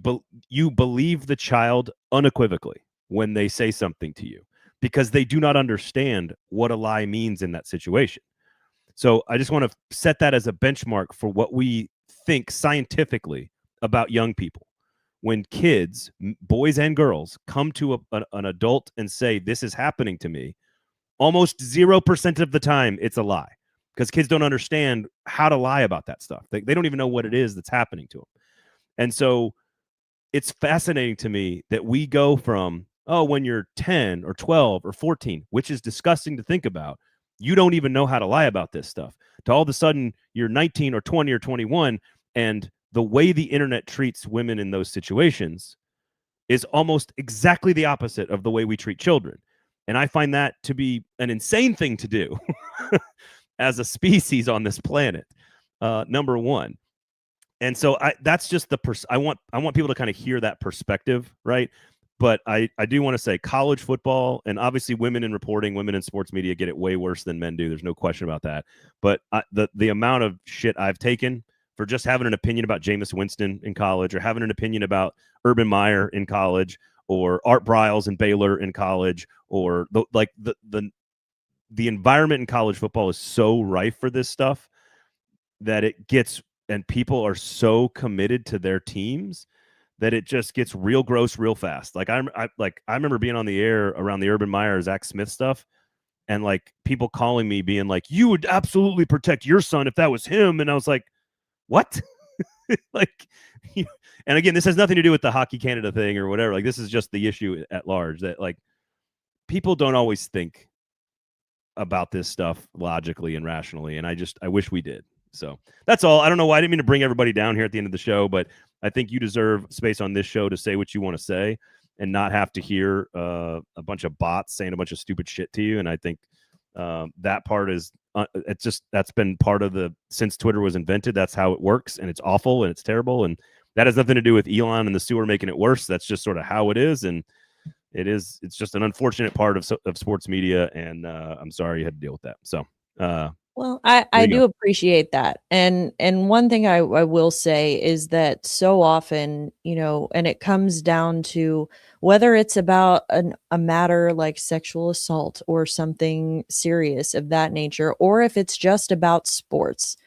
believe the child unequivocally when they say something to you, because they do not understand what a lie means in that situation. So I just want to set that as a benchmark for what we think scientifically about young people. When kids, boys and girls, come to an adult and say, this is happening to me, Almost 0% of the time, it's a lie because kids don't understand how to lie about that stuff. They don't even know what it is that's happening to them. And so it's fascinating to me that we go from, oh, when you're 10 or 12 or 14, which is disgusting to think about, you don't even know how to lie about this stuff, to all of a sudden you're 19 or 20 or 21, and the way the internet treats women in those situations is almost exactly the opposite of the way we treat children. And I find that to be an insane thing to do as a species on this planet, number one. And so that's just I want people to kind of hear that perspective, right? But I do want to say college football, and obviously women in reporting, women in sports media get it way worse than men do. There's no question about that. But the amount of shit I've taken for just having an opinion about Jameis Winston in college, or having an opinion about Urban Meyer in college, or Art Briles and Baylor in college, or the environment in college football is so rife for this stuff that it gets, and people are so committed to their teams that it just gets real gross real fast. Like I remember being on the air around the Urban Meyer, Zach Smith stuff, and like people calling me being like, you would absolutely protect your son if that was him. And I was like, what? Like, and again, this has nothing to do with the Hockey Canada thing or whatever. Like, this is just the issue at large, that like people don't always think about this stuff logically and rationally. And I wish we did. So that's all. I don't know why. I didn't mean to bring everybody down here at the end of the show, but I think you deserve space on this show to say what you want to say and not have to hear a bunch of bots saying a bunch of stupid shit to you. And I think that part is that's been part of since Twitter was invented. That's how it works, and it's awful and it's terrible, and that has nothing to do with Elon and the sewer making it worse. That's just sort of how it is, and it's just an unfortunate part of sports media, and I'm sorry you had to deal with that. So well, I do appreciate that. And one thing I will say is that so often, and it comes down to whether it's about a matter like sexual assault or something serious of that nature, or if it's just about sports.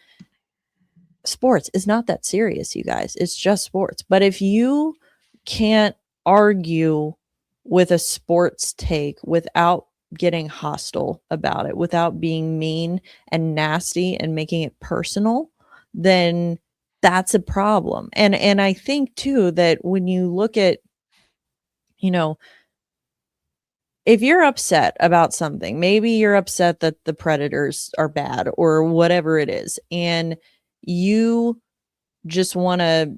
Sports is not that serious, you guys. It's just sports. But if you can't argue with a sports take without getting hostile about it, without being mean and nasty and making it personal, then that's a problem. And I think too that when you look at, if you're upset about something, maybe you're upset that the Predators are bad or whatever it is, and you just want to,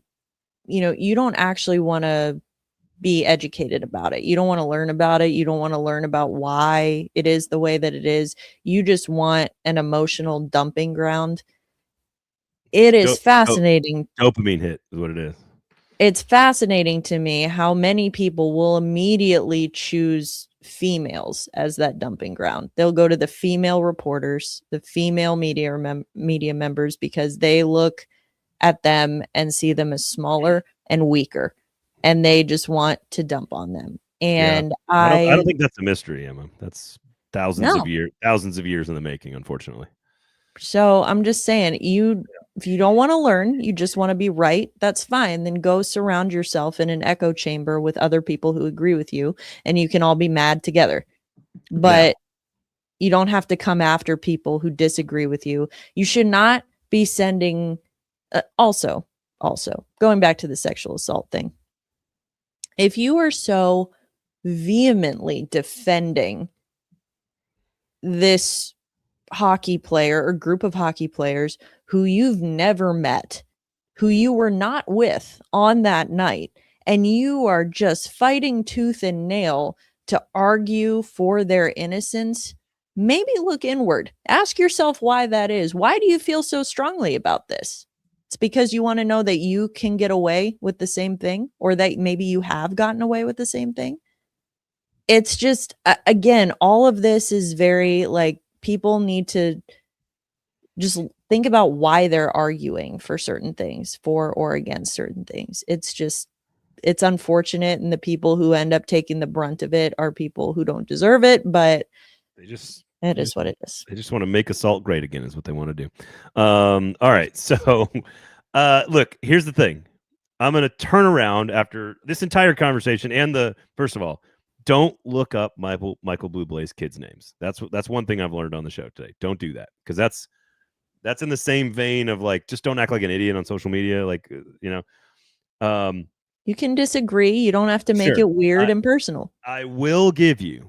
you don't actually want to be educated about it. You don't want to learn about it. You don't want to learn about why it is the way that it is. You just want an emotional dumping ground. It is fascinating. Dopamine hit is what it is. It's fascinating to me how many people will immediately choose females as that dumping ground. They'll go to the female reporters, the female media members, because they look at them and see them as smaller and weaker, and they just want to dump on them. And yeah. I don't think that's a mystery, Emma. That's thousands of years in the making, unfortunately. So I'm just saying, if you don't want to learn, you just want to be right, that's fine. Then go surround yourself in an echo chamber with other people who agree with you, and you can all be mad together. But you don't have to come after people who disagree with you. You should not be sending also going back to the sexual assault thing. If you are so vehemently defending this hockey player or group of hockey players who you've never met, who you were not with on that night, and you are just fighting tooth and nail to argue for their innocence, maybe look inward. Ask yourself why that is. Why do you feel so strongly about this? It's because you want to know that you can get away with the same thing, or that maybe you have gotten away with the same thing. It's just, again, all of this is very like, people need to just think about why they're arguing for certain things, for or against certain things. It's unfortunate. And the people who end up taking the brunt of it are people who don't deserve it, but it is what it is. They just want to make assault great again is what they want to do. All right. So look, here's the thing. I'm going to turn around after this entire conversation and first of all, don't look up Michael Bublé's kids' names. That's one thing I've learned on the show today. Don't do that, because that's in the same vein of like, just don't act like an idiot on social media. Like, you can disagree. You don't have to make sure, it weird and personal. I will give you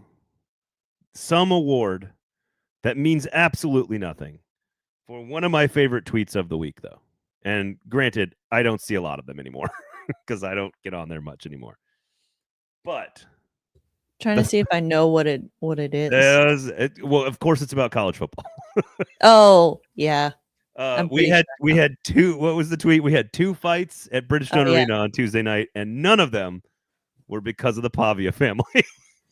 some award that means absolutely nothing for one of my favorite tweets of the week, though. And granted, I don't see a lot of them anymore because I don't get on there much anymore. But trying to see if I know what it is. Well, of course, it's about college football. Oh, yeah. We had two. What was the tweet? We had 2 fights at Bridgestone Arena on Tuesday night, and none of them were because of the Pavia family.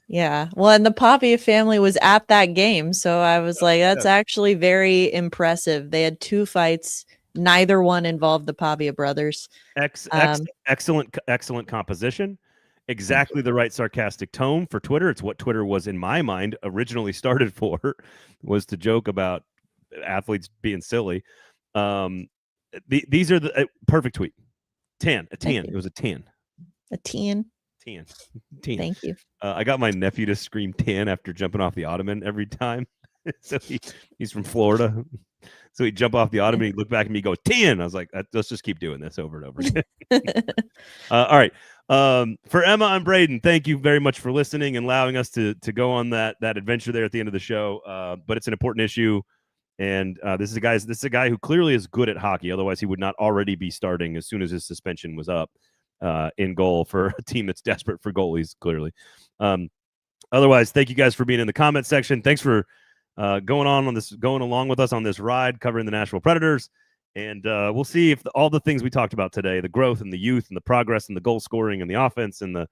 Yeah. Well, and the Pavia family was at that game, so I was like, that's actually very impressive. They had 2 fights. Neither one involved the Pavia brothers. Excellent composition. Exactly the right sarcastic tone for Twitter. It's what Twitter was, in my mind, originally started for, was to joke about athletes being silly. These are the perfect tweet. 10. It was a 10. A 10. 10. Thank you. I got my nephew to scream 10 after jumping off the ottoman every time. So he's from Florida. So he'd jump off the ottoman, he'd look back at me, go 10. I was like, let's just keep doing this over and over again. All right. For Emma and Braden, thank you very much for listening and allowing us to go on that adventure there at the end of the show. But it's an important issue. And this is a guy who clearly is good at hockey. Otherwise, he would not already be starting as soon as his suspension was up in goal for a team that's desperate for goalies, clearly. Otherwise, thank you guys for being in the comment section. Thanks for going along with us on this ride covering the Nashville Predators. And we'll see if all the things we talked about today, the growth and the youth and the progress and the goal scoring and the offense and the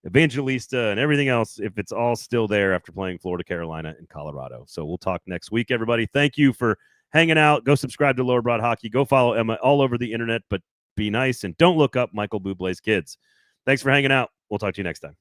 Evangelista and everything else, if it's all still there after playing Florida, Carolina, and Colorado. So we'll talk next week, everybody. Thank you for hanging out. Go subscribe to Lower Broad Hockey. Go follow Emma all over the internet, but be nice and don't look up Michael Bublé's kids. Thanks for hanging out. We'll talk to you next time.